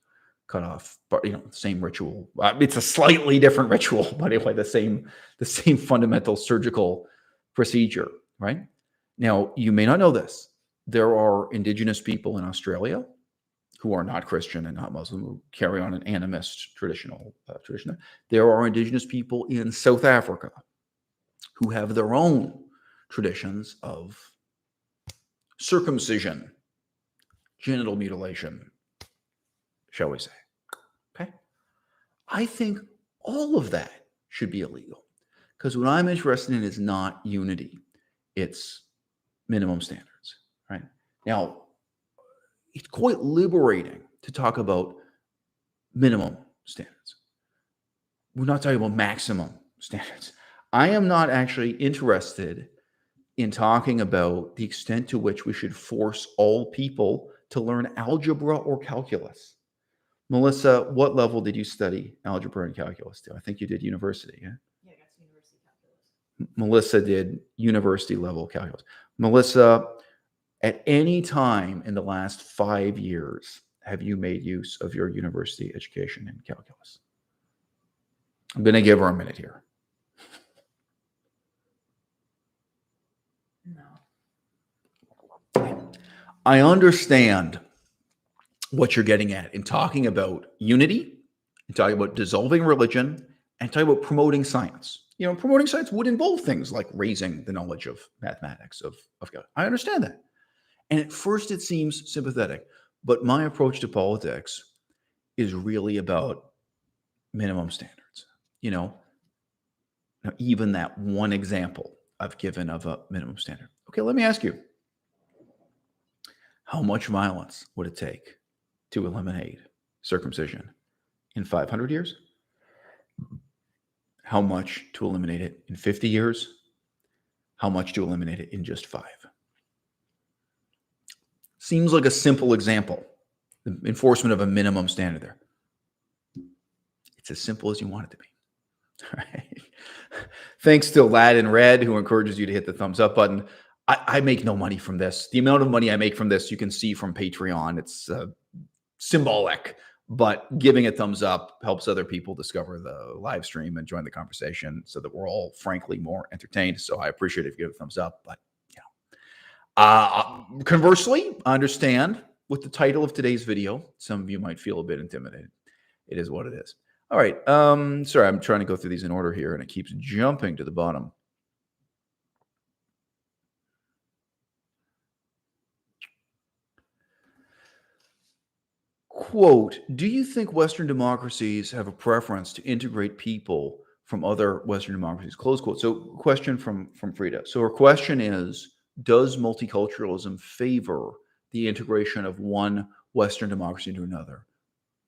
cut off, but same ritual. It's a slightly different ritual, but anyway, the same fundamental surgical procedure, right? Now, you may not know this. There are indigenous people in Australia who are not Christian and not Muslim, who carry on an animist tradition. There are indigenous people in South Africa who have their own traditions of circumcision, genital mutilation, shall we say. Okay? I think all of that should be illegal, because what I'm interested in is not unity. It's minimum standards, right? Now, it's quite liberating to talk about minimum standards. We're not talking about maximum standards. I am not actually interested in talking about the extent to which we should force all people to learn algebra or calculus. Melissa, what level did you study algebra and calculus to? I think you did university, yeah? Yeah, I got to university calculus. Melissa did university level calculus. Melissa, at any time in the last 5 years, have you made use of your university education in calculus? I'm going to give her a minute here. No. I understand what you're getting at in talking about unity, in talking about dissolving religion, and talking about promoting science. Promoting science would involve things like raising the knowledge of mathematics, of God. I understand that. And at first it seems sympathetic, but my approach to politics is really about minimum standards. Now, even that one example I've given of a minimum standard. Okay, let me ask you, how much violence would it take to eliminate circumcision in 500 years? How much to eliminate it in 50 years? How much to eliminate it in just 5? Seems like a simple example, the enforcement of a minimum standard there. It's as simple as you want it to be. All right. Thanks to Lad in Red, who encourages you to hit the thumbs up button. I make no money from this. The amount of money I make from this, you can see from Patreon. It's symbolic, but giving a thumbs up helps other people discover the live stream and join the conversation so that we're all, frankly, more entertained. So I appreciate it if you give a thumbs up. But conversely, I understand with the title of today's video, some of you might feel a bit intimidated. It is what it is. All right. Sorry, I'm trying to go through these in order here, and it keeps jumping to the bottom. Quote, do you think Western democracies have a preference to integrate people from other Western democracies? Close quote. So question from Frida. So her question is, does multiculturalism favor the integration of one Western democracy into another?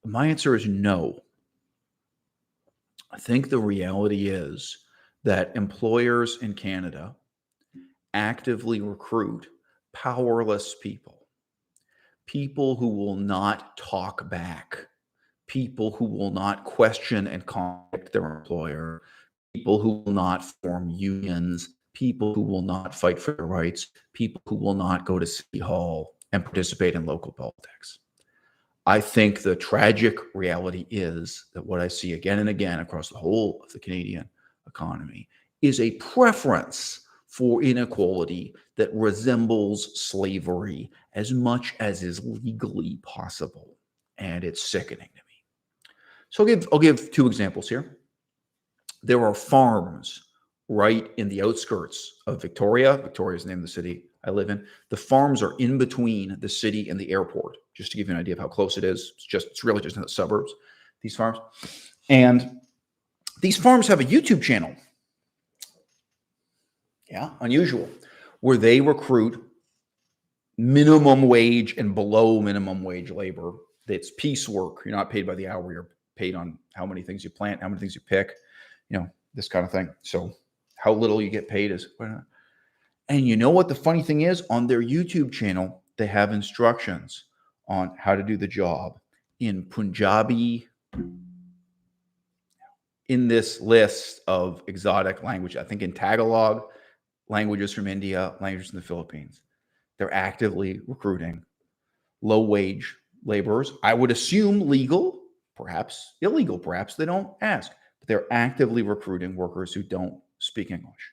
My answer is no. I think the reality is that employers in Canada actively recruit powerless people who will not talk back, people who will not question and contradict their employer, people who will not form unions people who will not fight for their rights, people who will not go to City Hall and participate in local politics. I think the tragic reality is that what I see again and again across the whole of the Canadian economy is a preference for inequality that resembles slavery as much as is legally possible. And it's sickening to me. So I'll give two examples here. There are farms right in the outskirts of Victoria. Victoria is the name of the city I live in. The farms are in between the city and the airport, just to give you an idea of how close it is. It's really just in the suburbs, these farms. And these farms have a YouTube channel. Yeah, unusual, where they recruit minimum wage and below minimum wage labor. That's piecework. You're not paid by the hour. You're paid on how many things you plant, how many things you pick, this kind of thing. So how little you get paid is. And you know what the funny thing is? On their YouTube channel, they have instructions on how to do the job in Punjabi, in this list of exotic language, I think in Tagalog, languages from India, languages from the Philippines. They're actively recruiting low-wage laborers. I would assume legal, perhaps illegal, perhaps they don't ask. But they're actively recruiting workers who don't speak English.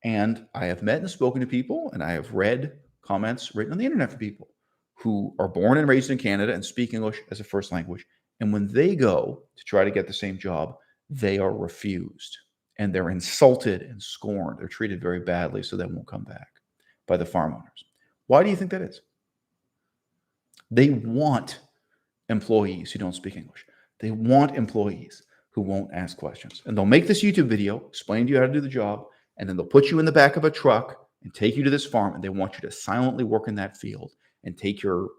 And I have met and spoken to people, and I have read comments written on the internet from people who are born and raised in Canada and speak English as a first language. And when they go to try to get the same job, they are refused. And they're insulted and scorned. They're treated very badly, so they won't come back by the farm owners. Why do you think that is? They want employees who don't speak English. They want employees who won't ask questions. And they'll make this YouTube video, explain to you how to do the job, and then they'll put you in the back of a truck and take you to this farm, and they want you to silently work in that field and take your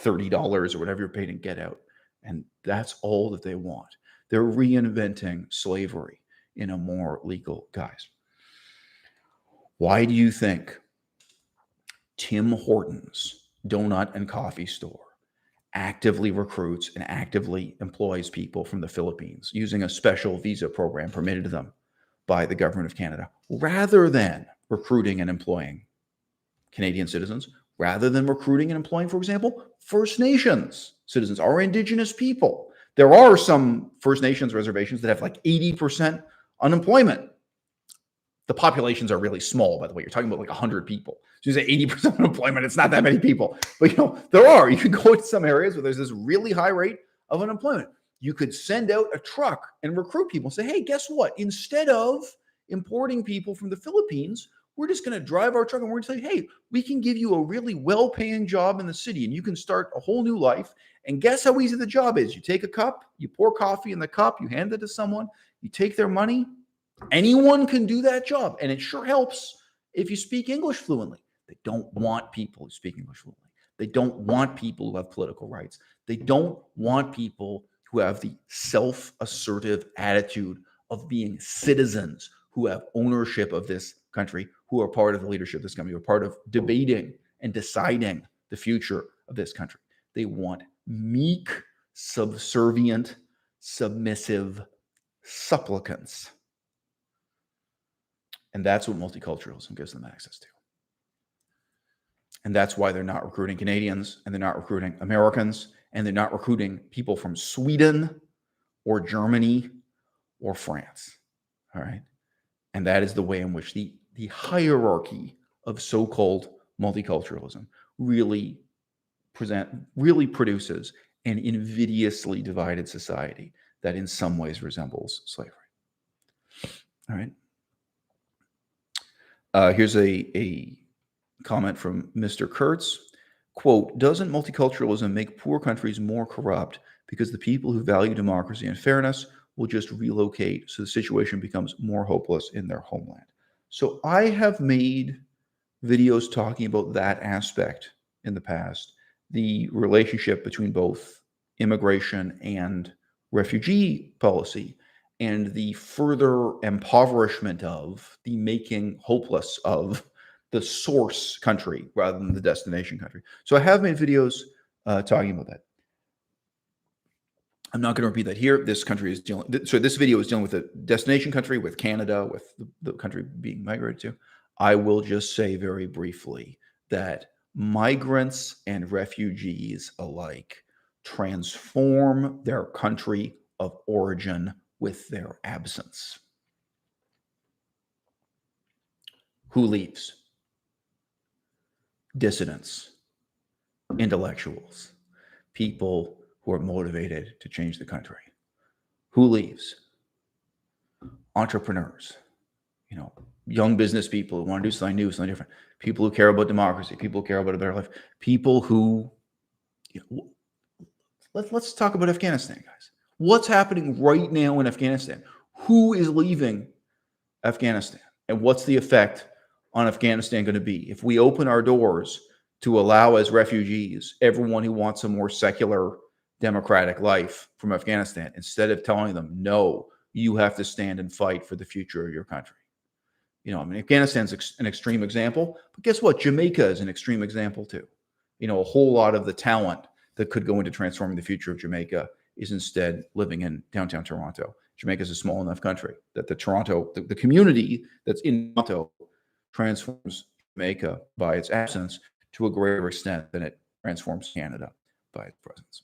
$30 or whatever you're paid and get out. And that's all that they want. They're reinventing slavery in a more legal guise. Why do you think Tim Hortons donut and coffee store actively recruits and actively employs people from the Philippines using a special visa program permitted to them by the government of Canada, rather than recruiting and employing Canadian citizens, rather than recruiting and employing, for example, First Nations citizens, our Indigenous people? There are some First Nations reservations that have like 80% unemployment. The populations are really small, by the way. You're talking about like 100 people. So you say 80% unemployment, it's not that many people. But there are. You can go to some areas where there's this really high rate of unemployment. You could send out a truck and recruit people and say, hey, guess what? Instead of importing people from the Philippines, we're just going to drive our truck and we're going to say, hey, we can give you a really well-paying job in the city and you can start a whole new life. And guess how easy the job is? You take a cup, you pour coffee in the cup, you hand it to someone, you take their money. Anyone can do that job. And it sure helps if you speak English fluently. They don't want people who speak English fluently. They don't want people who have political rights. They don't want people who have the self-assertive attitude of being citizens who have ownership of this country, who are part of the leadership of this country, who are part of debating and deciding the future of this country. They want meek, subservient, submissive supplicants. And that's what multiculturalism gives them access to. And that's why they're not recruiting Canadians, and they're not recruiting Americans, and they're not recruiting people from Sweden or Germany or France. All right. And that is the way in which the hierarchy of so-called multiculturalism really produces an invidiously divided society that in some ways resembles slavery. All right. Here's a comment from Mr. Kurtz. Quote, doesn't multiculturalism make poor countries more corrupt because the people who value democracy and fairness will just relocate so the situation becomes more hopeless in their homeland? So I have made videos talking about that aspect in the past, the relationship between both immigration and refugee policy, and the further impoverishment of, the making hopeless of the source country rather than the destination country. So I have made videos talking about that. I'm not going to repeat that here. This country is dealing, so this video is dealing with a destination country, with Canada, with the country being migrated to. I will just say very briefly that migrants and refugees alike transform their country of origin with their absence. Who leaves? Dissidents, intellectuals, people who are motivated to change the country. Who leaves? Entrepreneurs, young business people who want to do something new, something different, people who care about democracy, people who care about a better life, people who, let's talk about Afghanistan, guys. What's happening right now in Afghanistan? Who is leaving Afghanistan? And what's the effect on Afghanistan going to be if we open our doors to allow as refugees everyone who wants a more secular, democratic life from Afghanistan, instead of telling them, no, you have to stand and fight for the future of your country? Afghanistan's an extreme example, but guess what? Jamaica is an extreme example too. A whole lot of the talent that could go into transforming the future of Jamaica is instead living in downtown Toronto. Jamaica is a small enough country that the community that's in Toronto transforms Jamaica by its absence to a greater extent than it transforms Canada by its presence.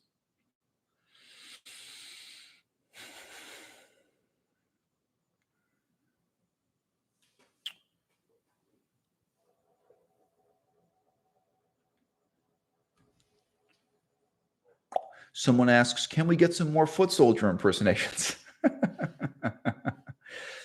Someone asks, can we get some more foot soldier impersonations?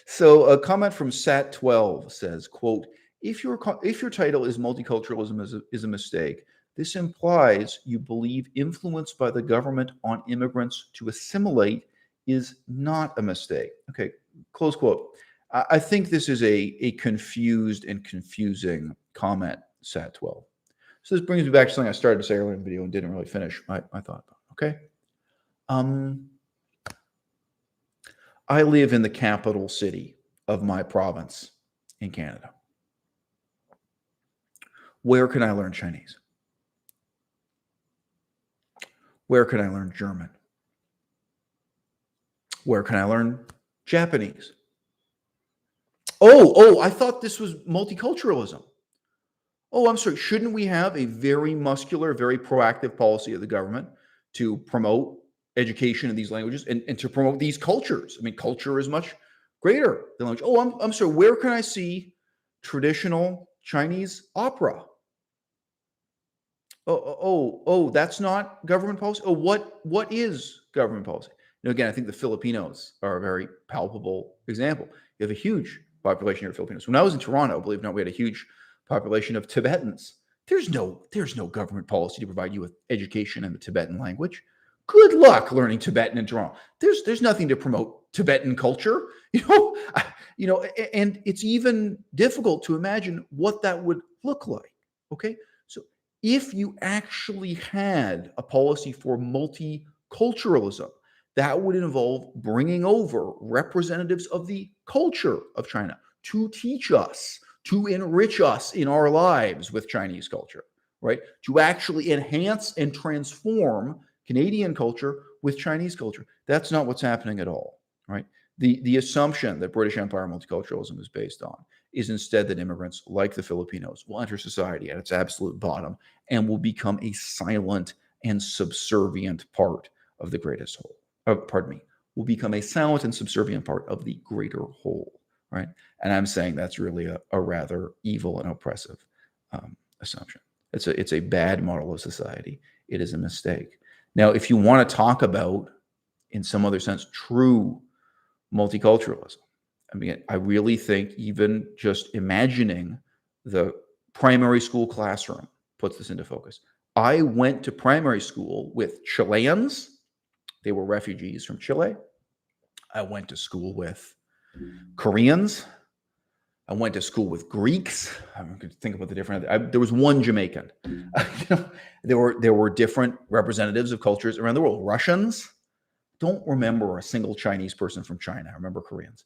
So a comment from Sat12 says, quote, if your title is multiculturalism is a mistake, this implies you believe influence by the government on immigrants to assimilate is not a mistake. Okay, close quote. I think this is a confused and confusing comment, Sat12. So this brings me back to something I started to say earlier in the video and didn't really finish my thought. Okay. I live in the capital city of my province in Canada. Where can I learn Chinese? Where can I learn German? Where can I learn Japanese? Oh, I thought this was multiculturalism. Oh, I'm sorry. Shouldn't we have a very muscular, very proactive policy of the government to promote education in these languages and to promote these cultures? I mean, culture is much greater than language. Oh, I'm sorry. Where can I see traditional Chinese opera? Oh, that's not government policy. Oh, what is government policy? Again, I think the Filipinos are a very palpable example. You have a huge population here of Filipinos. When I was in Toronto, believe it or not, we had a huge population of Tibetans. There's no government policy to provide you with education in the Tibetan language. Good luck learning Tibetan in Toronto. There's nothing to promote Tibetan culture, and it's even difficult to imagine what that would look like. Okay, so if you actually had a policy for multiculturalism, that would involve bringing over representatives of the culture of China to teach us, to enrich us in our lives with Chinese culture, right? To actually enhance and transform Canadian culture with Chinese culture. That's not what's happening at all, right? The assumption that British Empire multiculturalism is based on is instead that immigrants like the Filipinos will enter society at its absolute bottom and will become a silent and subservient part of the greatest whole. Will become a silent and subservient part of the greater whole, right? And I'm saying that's really a rather evil and oppressive assumption. It's a bad model of society. It is a mistake. Now, if you want to talk about, in some other sense, true multiculturalism, I mean, I really think even just imagining the primary school classroom puts this into focus. I went to primary school with Chileans. They were refugees from Chile. I went to school with Koreans. I went to school with Greeks. I'm going to think about the different. There was one Jamaican. There were different representatives of cultures around the world. Russians. Don't remember a single Chinese person from China. I remember Koreans.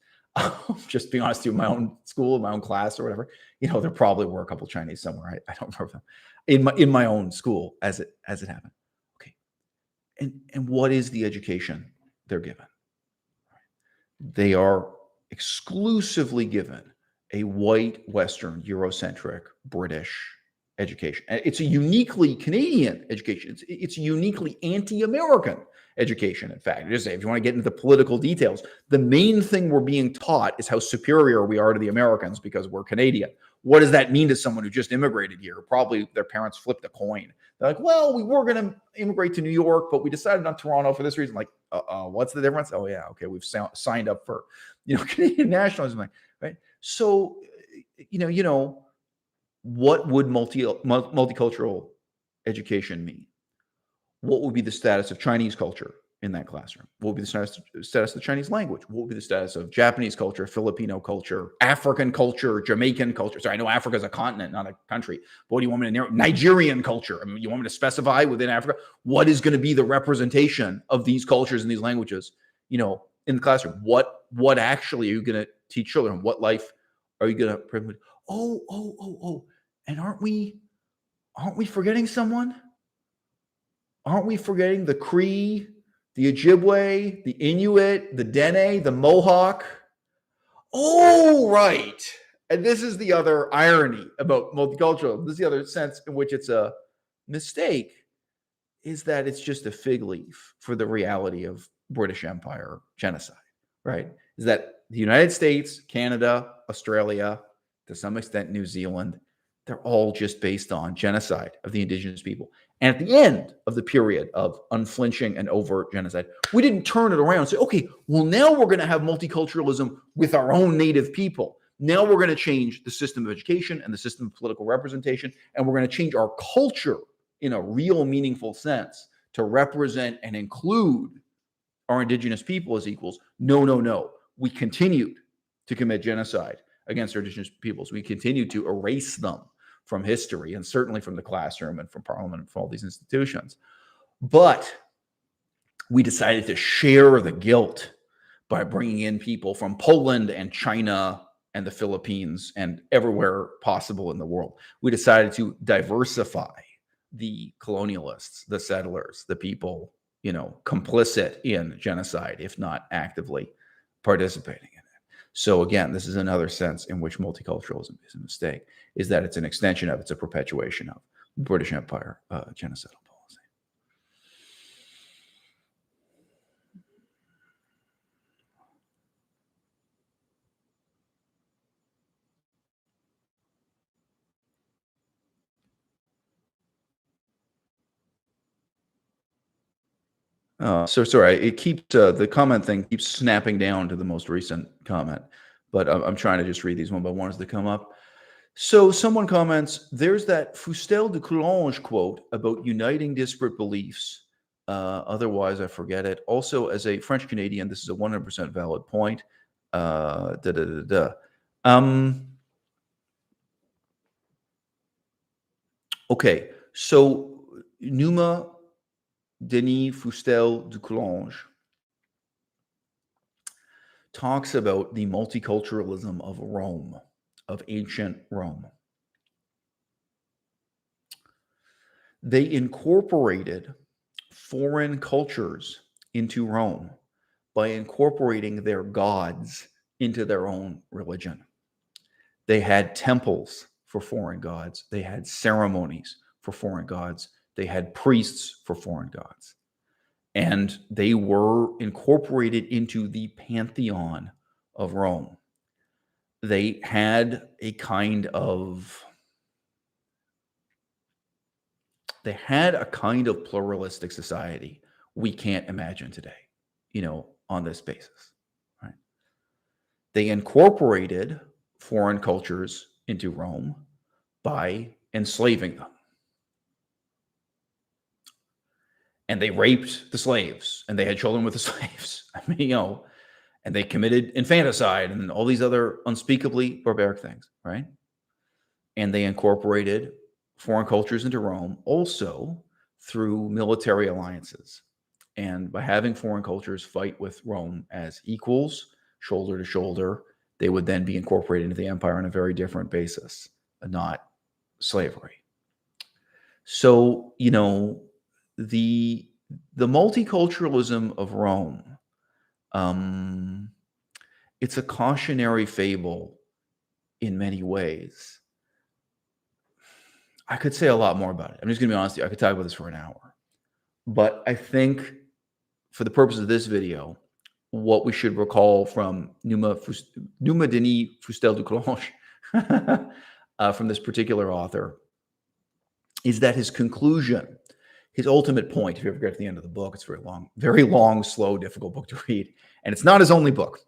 Just being honest with you, my own school, my own class, or whatever. There probably were a couple Chinese somewhere. I don't remember them in my own school as it happened. Okay, And what is the education they're given? They are exclusively given a white, Western, Eurocentric, British education. It's a uniquely Canadian education. It's a uniquely anti-American education, in fact. Just say, if you want to get into the political details, the main thing we're being taught is how superior we are to the Americans because we're Canadian. What does that mean to someone who just immigrated here? Probably their parents flipped a coin. They're like, well, we were going to immigrate to New York, but we decided on Toronto for this reason. Like, what's the difference? Oh, yeah, okay, we've signed up for, Canadian nationalism, right? So, what would multicultural education mean? What would be the status of Chinese culture in that classroom? What would be the status of the Chinese language? What would be the status of Japanese culture, Filipino culture, African culture, Jamaican culture? Sorry, I know Africa is a continent, not a country. But what do you want me to narrow? Nigerian culture. I mean, you want me to specify within Africa what is going to be the representation of these cultures and these languages, in the classroom? What actually are you going to teach children? What life are you going to privilege? Oh. And aren't we forgetting someone? Aren't we forgetting the Cree, the Ojibwe, the Inuit, the Dene, the Mohawk? Oh, right. And this is the other irony about multicultural. This is the other sense in which it's a mistake, is that it's just a fig leaf for the reality of British Empire genocide, right? Is that the United States, Canada, Australia, to some extent New Zealand, they're all just based on genocide of the indigenous people. And at the end of the period of unflinching and overt genocide, we didn't turn it around and say, okay, well, now we're going to have multiculturalism with our own native people. Now we're going to change the system of education and the system of political representation, and we're going to change our culture in a real meaningful sense to represent and include our indigenous people as equals. No. We continued to commit genocide against our indigenous peoples. We continued to erase them from history and certainly from the classroom and from parliament and from all these institutions. But we decided to share the guilt by bringing in people from Poland and China and the Philippines and everywhere possible in the world. We decided to diversify the colonialists, the settlers, the people, complicit in genocide, if not actively participating in it. So again, this is another sense in which multiculturalism is a mistake, is that it's an extension of, it's a perpetuation of British Empire genocidal policy. So sorry, it keeps the comment thing keeps snapping down to the most recent comment, but I'm trying to just read these one by one as they come up. So someone comments, there's that Fustel de Coulanges quote about uniting disparate beliefs. Otherwise, I forget it. Also, as a French Canadian, this is a 100% valid point. Okay, so Numa Denis Fustel de Coulanges talks about the multiculturalism of Rome, of ancient Rome. They incorporated foreign cultures into Rome by incorporating their gods into their own religion. They had temples for foreign gods. They had ceremonies for foreign gods. They had priests for foreign gods. And they were incorporated into the pantheon of Rome. They had a kind of pluralistic society we can't imagine today, on this basis, right? They incorporated foreign cultures into Rome by enslaving them. And they raped the slaves, and they had children with the slaves. And they committed infanticide and all these other unspeakably barbaric things, right? And they incorporated foreign cultures into Rome also through military alliances. And by having foreign cultures fight with Rome as equals, shoulder to shoulder, they would then be incorporated into the empire on a very different basis, not slavery. So, the The multiculturalism of Rome, it's a cautionary fable in many ways. I could say a lot more about it. I'm just going to be honest with you. I could talk about this for an hour. But I think for the purpose of this video, what we should recall from Numa Denis Fustel du Clanche, from this particular author, is that his conclusion, his ultimate point, if you ever get to the end of the book, it's very long, slow, difficult book to read. And it's not his only book.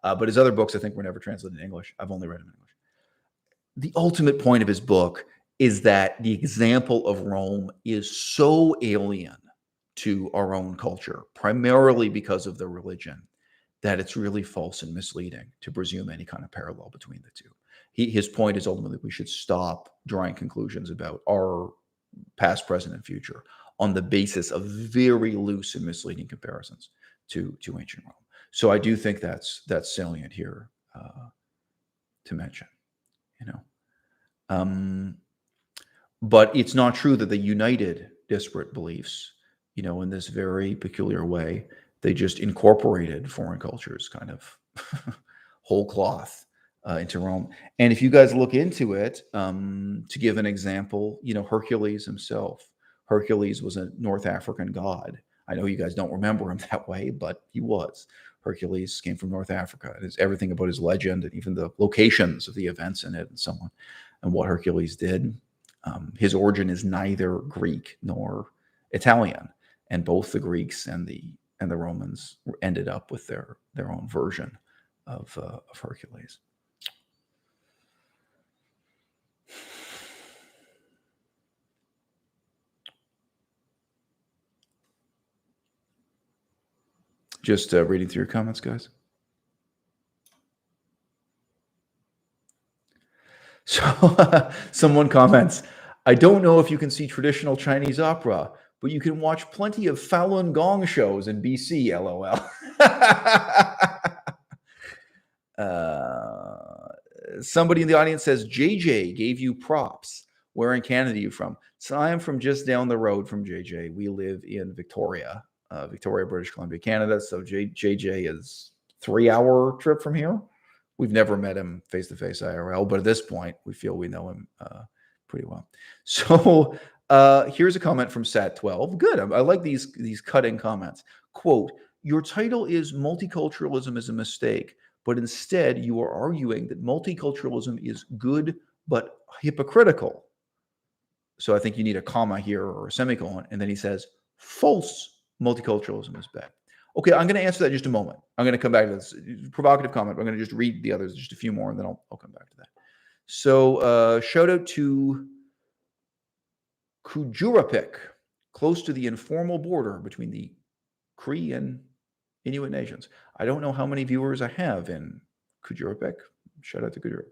But his other books, I think, were never translated in English. I've only read them in English. The ultimate point of his book is that the example of Rome is so alien to our own culture, primarily because of the religion, that it's really false and misleading to presume any kind of parallel between the two. His point is ultimately we should stop drawing conclusions about our past, present, and future on the basis of very loose and misleading comparisons to ancient Rome. So I do think that's salient here to mention, but it's not true that they united disparate beliefs, in this very peculiar way. They just incorporated foreign cultures kind of whole cloth into Rome. And if you guys look into it, to give an example, Hercules himself. Hercules was a North African god. I know you guys don't remember him that way, but he was. Hercules came from North Africa. It is everything about his legend and even the locations of the events in it and so on, and what Hercules did. His origin is neither Greek nor Italian, and both the Greeks and the Romans ended up with their own version of Hercules. Just reading through your comments, guys. So someone comments, I don't know if you can see traditional Chinese opera, but you can watch plenty of Falun Gong shows in BC, LOL. Somebody in the audience says, JJ gave you props. Where in Canada are you from? So I am from just down the road from JJ. We live in Victoria, British Columbia, Canada. So JJ is 3-hour trip from here. We've never met him face-to-face IRL, but at this point, we feel we know him pretty well. So here's a comment from Sat12. Good. I like these cutting comments. Quote, your title is Multiculturalism is a Mistake, but instead you are arguing that multiculturalism is good but hypocritical. So I think you need a comma here or a semicolon. And then he says, false multiculturalism is bad. Okay, I'm going to answer that in just a moment. I'm going to come back to this provocative comment. I'm going to just read the others, just a few more, and then I'll come back to that. So shout out to Kujurapik, close to the informal border between the Cree and Inuit nations. I don't know how many viewers I have in Kujurapik. Shout out to Kujurapik.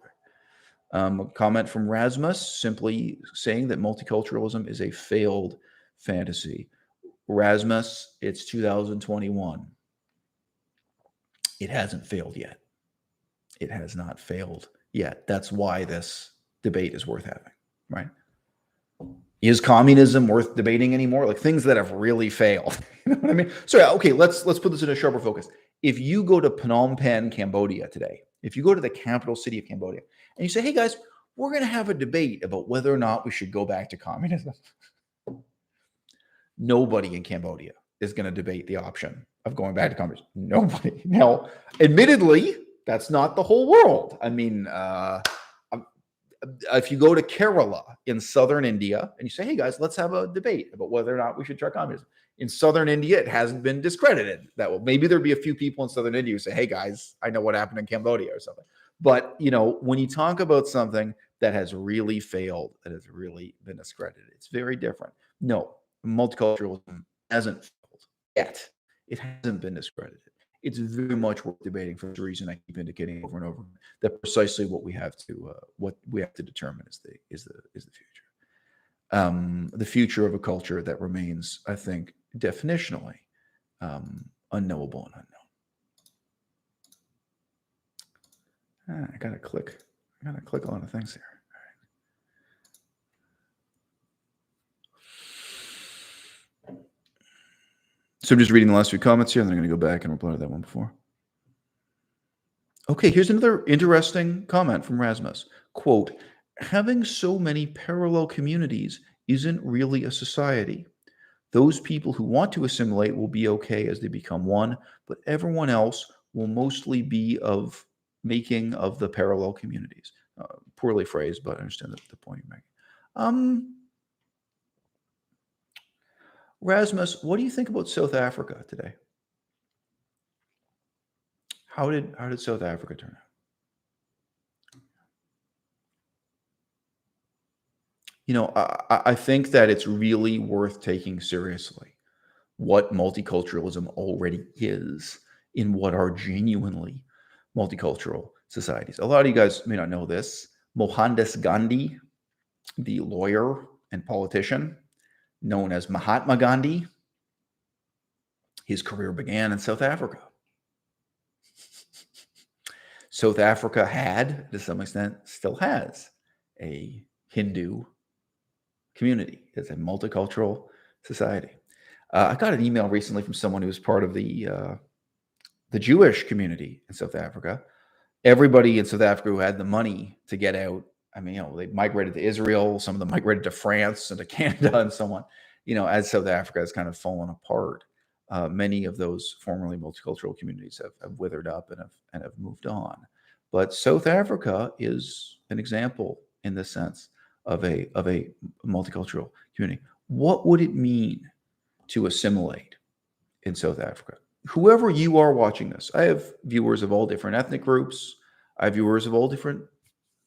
A comment from Rasmus, simply saying that multiculturalism is a failed fantasy. Rasmus, it's 2021. It hasn't failed yet. It has not failed yet. That's why this debate is worth having, right? Is communism worth debating anymore? Like things that have really failed. You know what I mean? So yeah, okay, let's put this in a sharper focus. If you go to Phnom Penh, Cambodia today, if you go to the capital city of Cambodia, and you say, hey guys, we're going to have a debate about whether or not we should go back to communism. Nobody in Cambodia is going to debate the option of going back to communism. Nobody. Now, admittedly, that's not the whole world. I mean, if you go to Kerala in southern India and you say, hey guys, let's have a debate about whether or not we should try communism. In southern India, it hasn't been discredited. That will maybe there'll be a few people in southern India who say, hey guys, I know what happened in Cambodia or something. But when you talk about something that has really failed, that has really been discredited, it's very different. No, multiculturalism hasn't failed yet. It hasn't been discredited. It's very much worth debating for the reason I keep indicating over and over that precisely what we have to determine is the future. The future of a culture that remains, I think, definitionally unknowable and unknown. I gotta click a lot of things here. So I'm just reading the last few comments here, and then I'm going to go back and reply to that one before. Okay, here's another interesting comment from Rasmus. Quote, having so many parallel communities isn't really a society. Those people who want to assimilate will be okay as they become one, but everyone else will mostly be of making of the parallel communities. Poorly phrased, but I understand the point you're making. Rasmus, what do you think about South Africa today? How did South Africa turn out? You know, I think that it's really worth taking seriously what multiculturalism already is in what are genuinely multicultural societies. A lot of you guys may not know this. Mohandas Gandhi, the lawyer and politician known as Mahatma Gandhi, his career began in South Africa. South Africa had, to some extent, still has a Hindu community. It's a multicultural society. I got an email recently from someone who was part of the Jewish community in South Africa. Everybody in South Africa who had the money to get out, I mean, they migrated to Israel. Some of them migrated to France and to Canada and so on. As South Africa has kind of fallen apart, many of those formerly multicultural communities have withered up and have moved on. But South Africa is an example in this sense of a multicultural community. What would it mean to assimilate in South Africa? Whoever you are watching this, I have viewers of all different ethnic groups. I have viewers of all different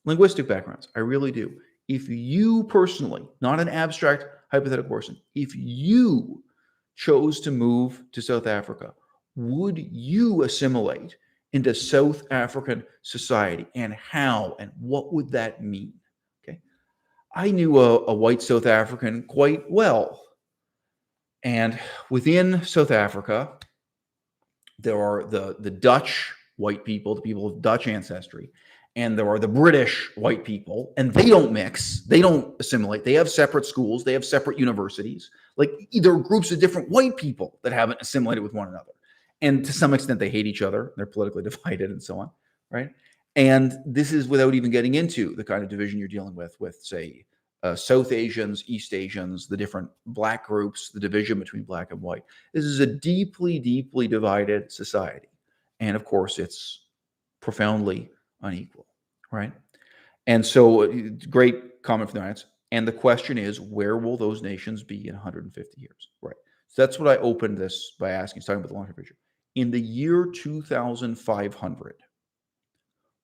linguistic backgrounds. I really do. If you personally, not an abstract hypothetical person, if you chose to move to South Africa, would you assimilate into South African society, and how, and what would that mean? Okay. I knew a white South African quite well. And within South Africa, there are the Dutch white people, the people of Dutch ancestry, and there are the British white people, and they don't mix. They don't assimilate. They have separate schools. They have separate universities. Like, either groups of different white people that haven't assimilated with one another. And to some extent, they hate each other. They're politically divided and so on, right? And this is without even getting into the kind of division you're dealing with, say, South Asians, East Asians, the different black groups, the division between black and white. This is a deeply, deeply divided society. And of course, it's profoundly unequal, right? And so, great comment from the audience. And the question is, where will those nations be in 150 years, right? So that's what I opened this by asking, talking about the long-term future. In the year 2500,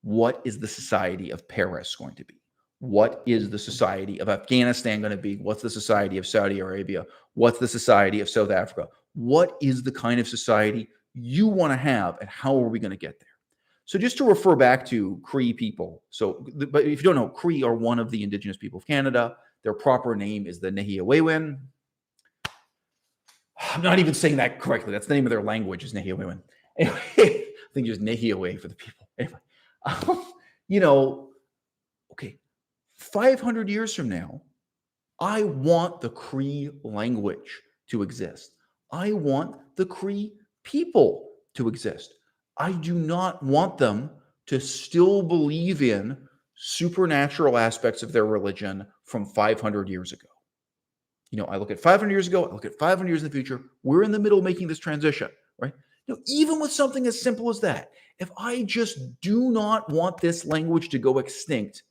what is the society of Paris going to be? What is the society of Afghanistan going to be? What's the society of Saudi Arabia? What's the society of South Africa? What is the kind of society you want to have, and how are we going to get there? So just to refer back to Cree people. So, but if you don't know, Cree are one of the indigenous people of Canada. Their proper name is the Nehiyawewen. I'm not even saying that correctly. That's the name of their language, is Nehiyawewen. Anyway, I think just Nehiyawe for the people. Anyway, okay, 500 years from now, I want the Cree language to exist. I want the Cree people to exist. I do not want them to still believe in supernatural aspects of their religion from 500 years ago. I look at 500 years ago, I look at 500 years in the future. We're in the middle of making this transition, right? Even with something as simple as that, if I just do not want this language to go extinct,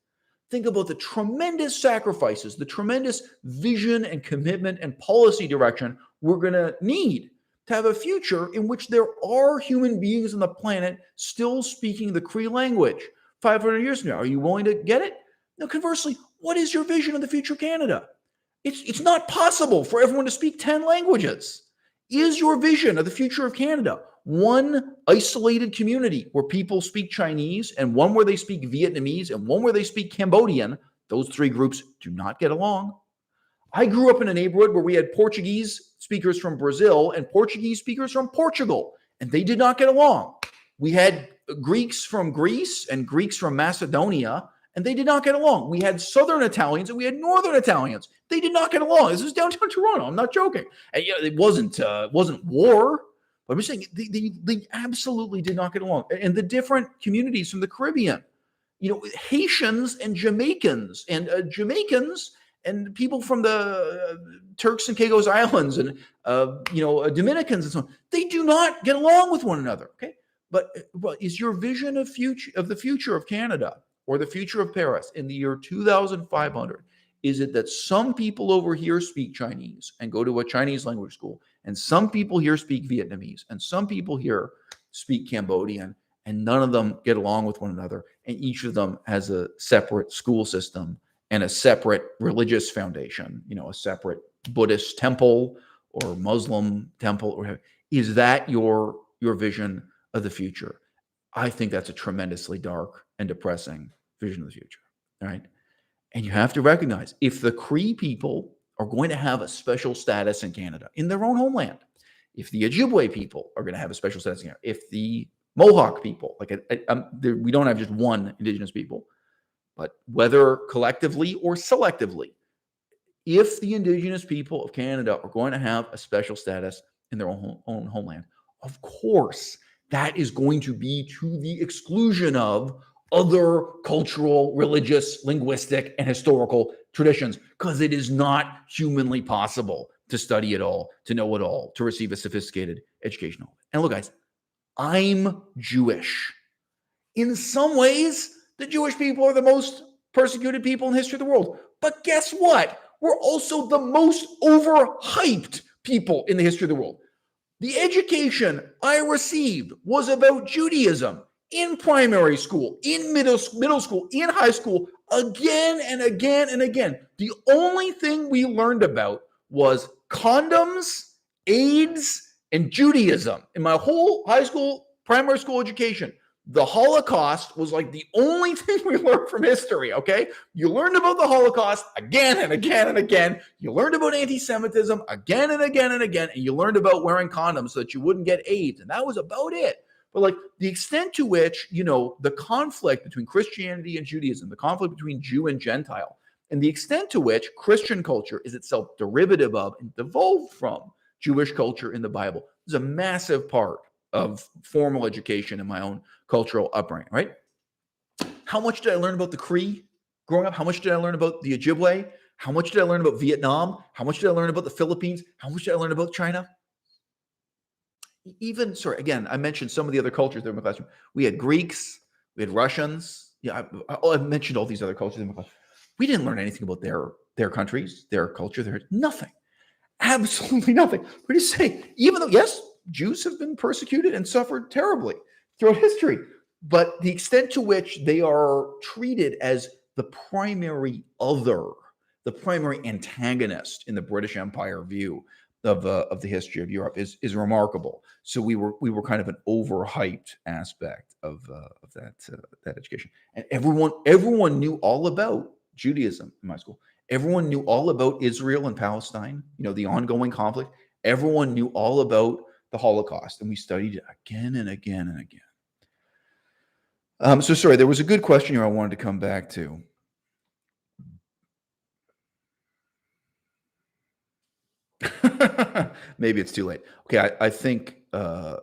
think about the tremendous sacrifices, the tremendous vision and commitment and policy direction we're going to need to have a future in which there are human beings on the planet still speaking the Cree language 500 years from now. Are you willing to get it? Now, conversely, what is your vision of the future Canada? It's not possible for everyone to speak 10 languages. Is your vision of the future of Canada one isolated community where people speak Chinese, and one where they speak Vietnamese, and one where they speak Cambodian? Those three groups do not get along. I grew up in a neighborhood where we had Portuguese speakers from Brazil and Portuguese speakers from Portugal, and they did not get along. We had Greeks from Greece and Greeks from Macedonia, and they did not get along. We had Southern Italians and we had Northern Italians. They did not get along. This was downtown Toronto. I'm not joking. And it wasn't war. But I'm just saying they absolutely did not get along. And the different communities from the Caribbean, Haitians and Jamaicans and people from the Turks and Caicos Islands and Dominicans and so on, they do not get along with one another. Okay, but is your vision of the future of Canada or the future of Paris in the year 2500? Is it that some people over here speak Chinese and go to a Chinese language school, and some people here speak Vietnamese, and some people here speak Cambodian, and none of them get along with one another, and each of them has a separate school system and a separate religious foundation, a separate Buddhist temple or Muslim temple? Or is that your vision of the future? I think that's a tremendously dark and depressing vision of the future, right? And you have to recognize, if the Cree people are going to have a special status in Canada, in their own homeland, if the Ojibwe people are going to have a special status in Canada, if the Mohawk people, we don't have just one Indigenous people, but whether collectively or selectively, if the Indigenous people of Canada are going to have a special status in their own homeland, of course, that is going to be to the exclusion of other cultural, religious, linguistic, and historical traditions, because it is not humanly possible to study it all, to know it all, to receive a sophisticated education. And look, guys, I'm Jewish. In some ways, the Jewish people are the most persecuted people in the history of the world. But guess what? We're also the most overhyped people in the history of the world. The education I received was about Judaism in primary school, in middle school, in high school, again and again and again. The only thing we learned about was condoms, AIDS, and Judaism in my whole high school, primary school education. The Holocaust was like the only thing we learned from history, okay? You learned about the Holocaust again and again and again. You learned about anti-Semitism again and again and again. And you learned about wearing condoms so that you wouldn't get AIDS. And that was about it. But the extent to which, the conflict between Christianity and Judaism, the conflict between Jew and Gentile, and the extent to which Christian culture is itself derivative of and devolved from Jewish culture in the Bible is a massive part of formal education in my own cultural upbringing, right? How much did I learn about the Cree growing up? How much did I learn about the Ojibwe? How much did I learn about Vietnam? How much did I learn about the Philippines? How much did I learn about China? Again, I mentioned some of the other cultures there in my classroom. We had Greeks, we had Russians. Yeah, I mentioned all these other cultures in my class. We didn't learn anything about their countries, their culture, nothing. Absolutely nothing. We just say, even though, yes, Jews have been persecuted and suffered terribly throughout history, but the extent to which they are treated as the primary other, the primary antagonist in the British Empire view of the history of Europe is remarkable. So we were kind of an overhyped aspect of that education, and everyone knew all about Judaism in my school. Everyone knew all about Israel and Palestine, the ongoing conflict. Everyone knew all about the Holocaust, and we studied it again and again and again. There was a good question here I wanted to come back to. Maybe it's too late. Okay, I think this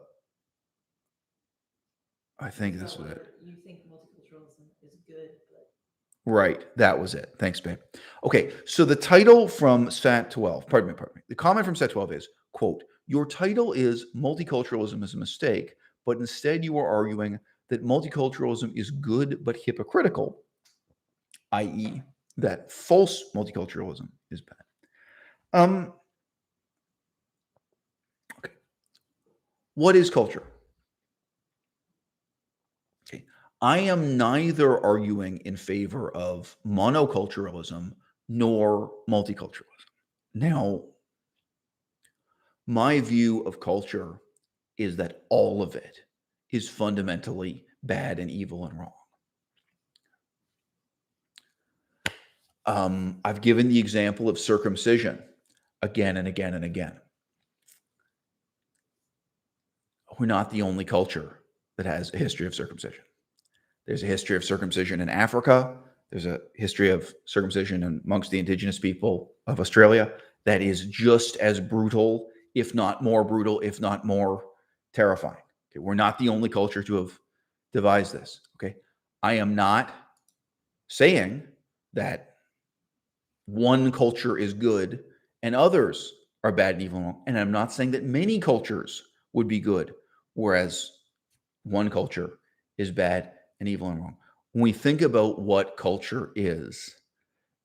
was it. You think multiculturalism is good, but Right, that was it. Thanks, babe. Okay, so the title from Sat 12, pardon me. The comment from Sat 12 is, quote, "Your title is Multiculturalism is a mistake, but instead you are arguing that multiculturalism is good but hypocritical, i.e., that false multiculturalism is bad." Okay. What is culture? Okay. I am neither arguing in favor of monoculturalism nor multiculturalism. Now, my view of culture is that all of it is fundamentally bad and evil and wrong. I've given the example of circumcision again and again and again. We're not the only culture that has a history of circumcision. There's a history of circumcision in Africa. there's a history of circumcision amongst the indigenous people of Australia that is just as brutal, if not more brutal, if not more terrifying. Okay, we're not the only culture to have devised this. Okay, I am not saying that one culture is good and others are bad and evil and wrong. And I'm not saying that many cultures would be good, whereas one culture is bad and evil and wrong. When we think about what culture is,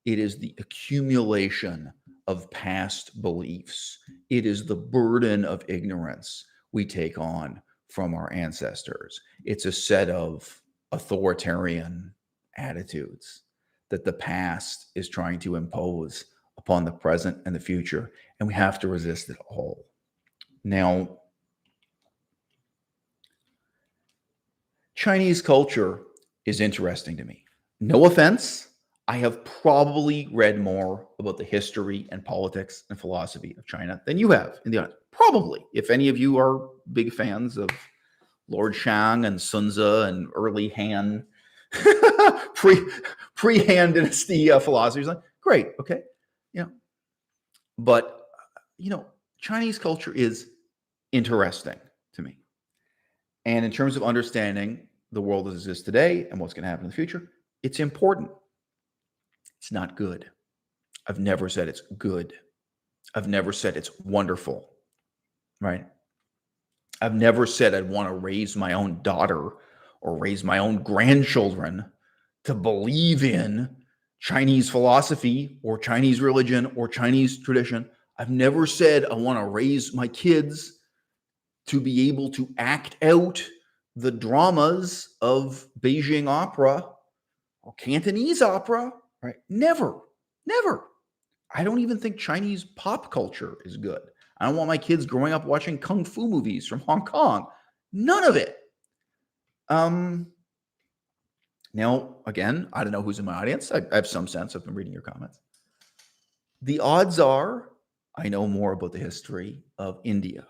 it is the accumulation of past beliefs. It is the burden of ignorance we take on from our ancestors. It's a set of authoritarian attitudes that the past is trying to impose upon the present and the future, and we have to resist it all. Now, Chinese culture is interesting to me. No offense, I have probably read more about the history and politics and philosophy of China than you have in the audience. Probably. If any of you are big fans of Lord Shang and Sun Tzu and early Han, pre-Han Dynasty philosophies, like, great, okay. But, Chinese culture is interesting to me. And in terms of understanding the world as it exists today and what's going to happen in the future, it's important. It's not good. I've never said it's good. I've never said it's wonderful, right? I've never said I'd want to raise my own daughter or raise my own grandchildren to believe in Chinese philosophy or Chinese religion or Chinese tradition. I've never said I want to raise my kids to be able to act out the dramas of Beijing opera or Cantonese opera, right? Never. I don't even think Chinese pop culture is good. I don't want my kids growing up watching kung fu movies from Hong Kong. None of it. Now, again, I don't know who's in my audience. I have some sense. I've been reading your comments. The odds are I know more about the history of India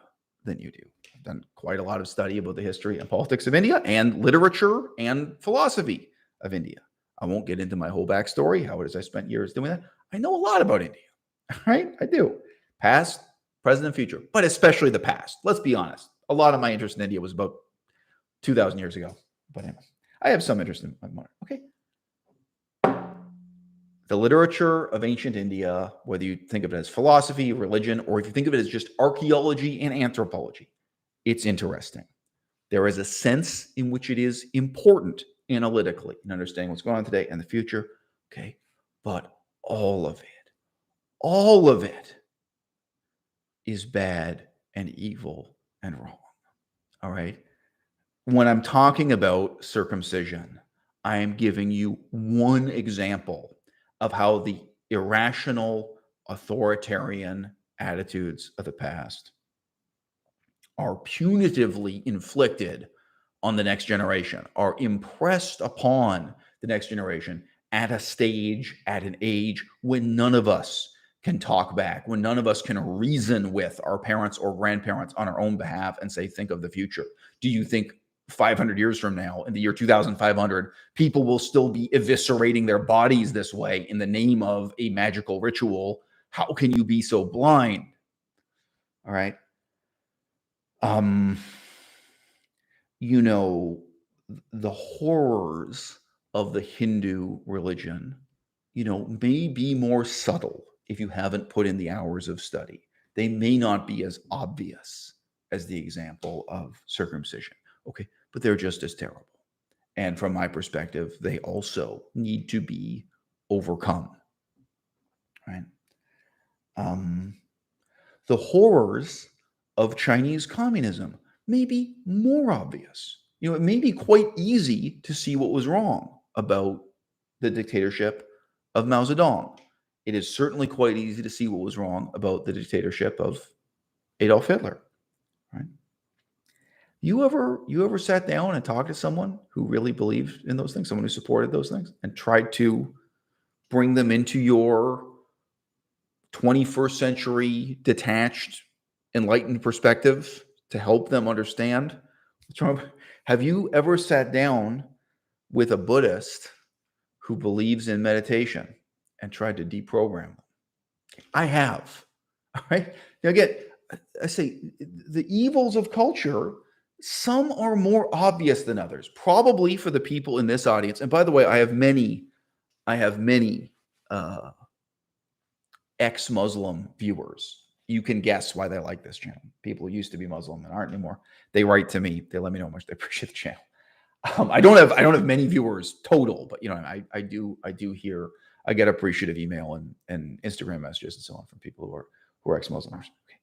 than you do. I've done quite a lot of study about the history and politics of India and literature and philosophy of India. I won't get into my whole backstory, how it is I spent years doing that. I know a lot about India, right? I do. Past, present, and future, but especially the past. Let's be honest. A lot of my interest in India was about 2,000 years ago. But anyway, I have some interest in modern. Okay. The literature of ancient India, whether you think of it as philosophy, religion, or if you think of it as just archaeology and anthropology, it's interesting. There is a sense in which it is important analytically in understanding what's going on today and the future. Okay. But all of it is bad and evil and wrong. All right. When I'm talking about circumcision, I am giving you one example of how the irrational, authoritarian attitudes of the past are punitively inflicted on the next generation, are impressed upon the next generation at a stage, at an age when none of us can talk back, when none of us can reason with our parents or grandparents on our own behalf and say, think of the future. Do you think 500 years from now, in the year 2500, people will still be eviscerating their bodies this way in the name of a magical ritual? How can you be so blind? All right. The horrors of the Hindu religion, may be more subtle if you haven't put in the hours of study. They may not be as obvious as the example of circumcision. Okay. But they're just as terrible. And from my perspective, they also need to be overcome. Right? The horrors of Chinese communism may be more obvious. It may be quite easy to see what was wrong about the dictatorship of Mao Zedong. It is certainly quite easy to see what was wrong about the dictatorship of Adolf Hitler. Right? You ever sat down and talked to someone who really believed in those things, someone who supported those things, and tried to bring them into your 21st century detached, enlightened perspective to help them understand what's wrong? Have you ever sat down with a Buddhist who believes in meditation and tried to deprogram them? I have. All right. Now, again, I say the evils of culture, some are more obvious than others, probably for the people in this audience. And by the way, I have many uh, ex-Muslim viewers. You can guess why they like this channel. People who used to be Muslim and aren't anymore. They write to me. They let me know how much they appreciate the channel. I don't have many viewers total, but I do hear, I get appreciative email and Instagram messages and so on from people who are ex-Muslims. Okay.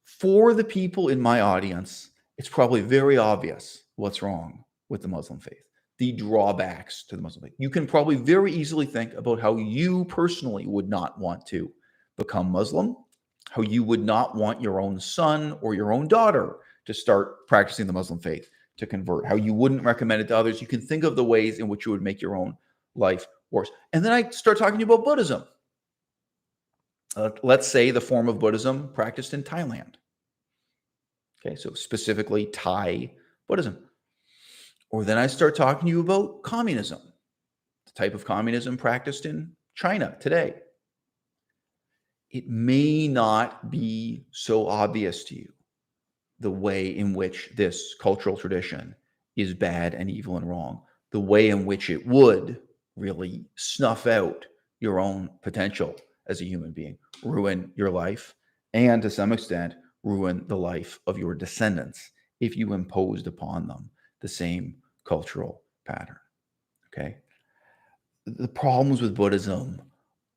For the people in my audience, it's probably very obvious what's wrong with the Muslim faith, the drawbacks to the Muslim faith. You can probably very easily think about how you personally would not want to become Muslim, how you would not want your own son or your own daughter to start practicing the Muslim faith, to convert, how you wouldn't recommend it to others. You can think of the ways in which you would make your own life worse. And then I start talking to you about Buddhism. Let's say the form of Buddhism practiced in Thailand. Okay, so specifically Thai Buddhism. Or then I start talking to you about communism, the type of communism practiced in China today. It may not be so obvious to you the way in which this cultural tradition is bad and evil and wrong, the way in which it would really snuff out your own potential as a human being, ruin your life, and to some extent, ruin the life of your descendants if you imposed upon them the same cultural pattern. Okay? The problems with Buddhism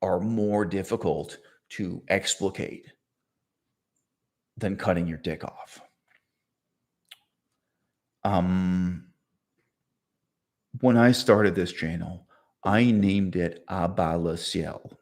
are more difficult to explicate than cutting your dick off. When I started this channel, I named it à-bas-le-ciel,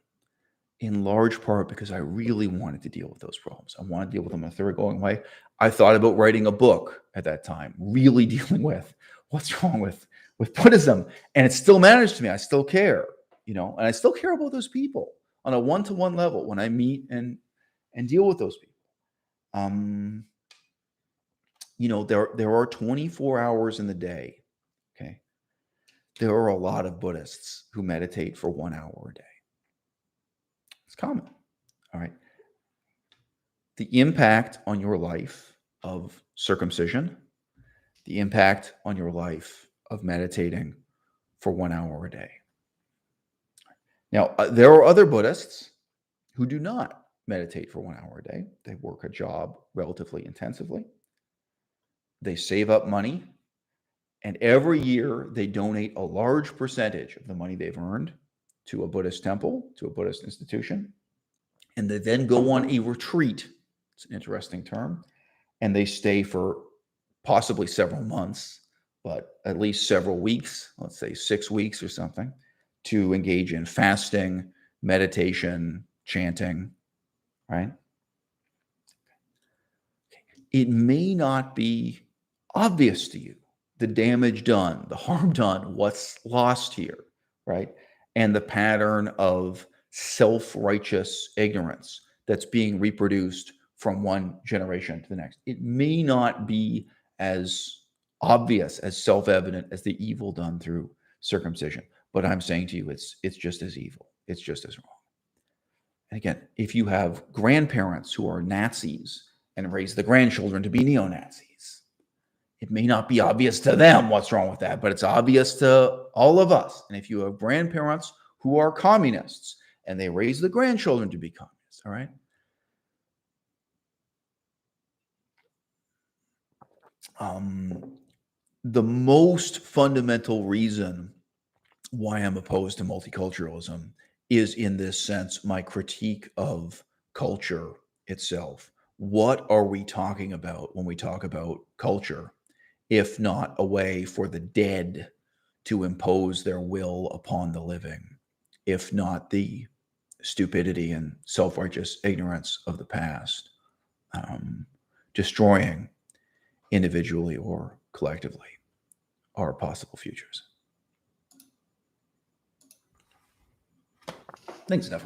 in large part because I really wanted to deal with those problems. I wanted to deal with them in a thoroughgoing way. I thought about writing a book at that time, really dealing with what's wrong with Buddhism. And it still matters to me. I still care, and I still care about those people on a one-to-one level when I meet and deal with those people. There are 24 hours in the day. Okay. There are a lot of Buddhists who meditate for 1 hour a day. It's common. All right. The impact on your life of circumcision, the impact on your life of meditating for 1 hour a day. Now, there are other Buddhists who do not meditate for 1 hour a day. They work a job relatively intensively. They save up money, and every year they donate a large percentage of the money they've earned to a Buddhist temple, to a Buddhist institution, and they then go on a retreat. It's an interesting term. And they stay for possibly several months, but at least several weeks, let's say 6 weeks or something, to engage in fasting, meditation, chanting, right? It may not be obvious to you the damage done, the harm done, what's lost here, right? And the pattern of self-righteous ignorance that's being reproduced from one generation to the next. It may not be as obvious, as self-evident as the evil done through circumcision, but I'm saying to you, it's just as evil. It's just as wrong. And again, if you have grandparents who are Nazis and raise the grandchildren to be neo-Nazis, it may not be obvious to them what's wrong with that, but it's obvious to all of us. And if you have grandparents who are communists and they raise the grandchildren to be communists, all right? The most fundamental reason why I'm opposed to multiculturalism is, in this sense, my critique of culture itself. What are we talking about when we talk about culture, if not a way for the dead to impose their will upon the living, if not the stupidity and self-righteous ignorance of the past, destroying individually or collectively our possible futures? Thanks enough.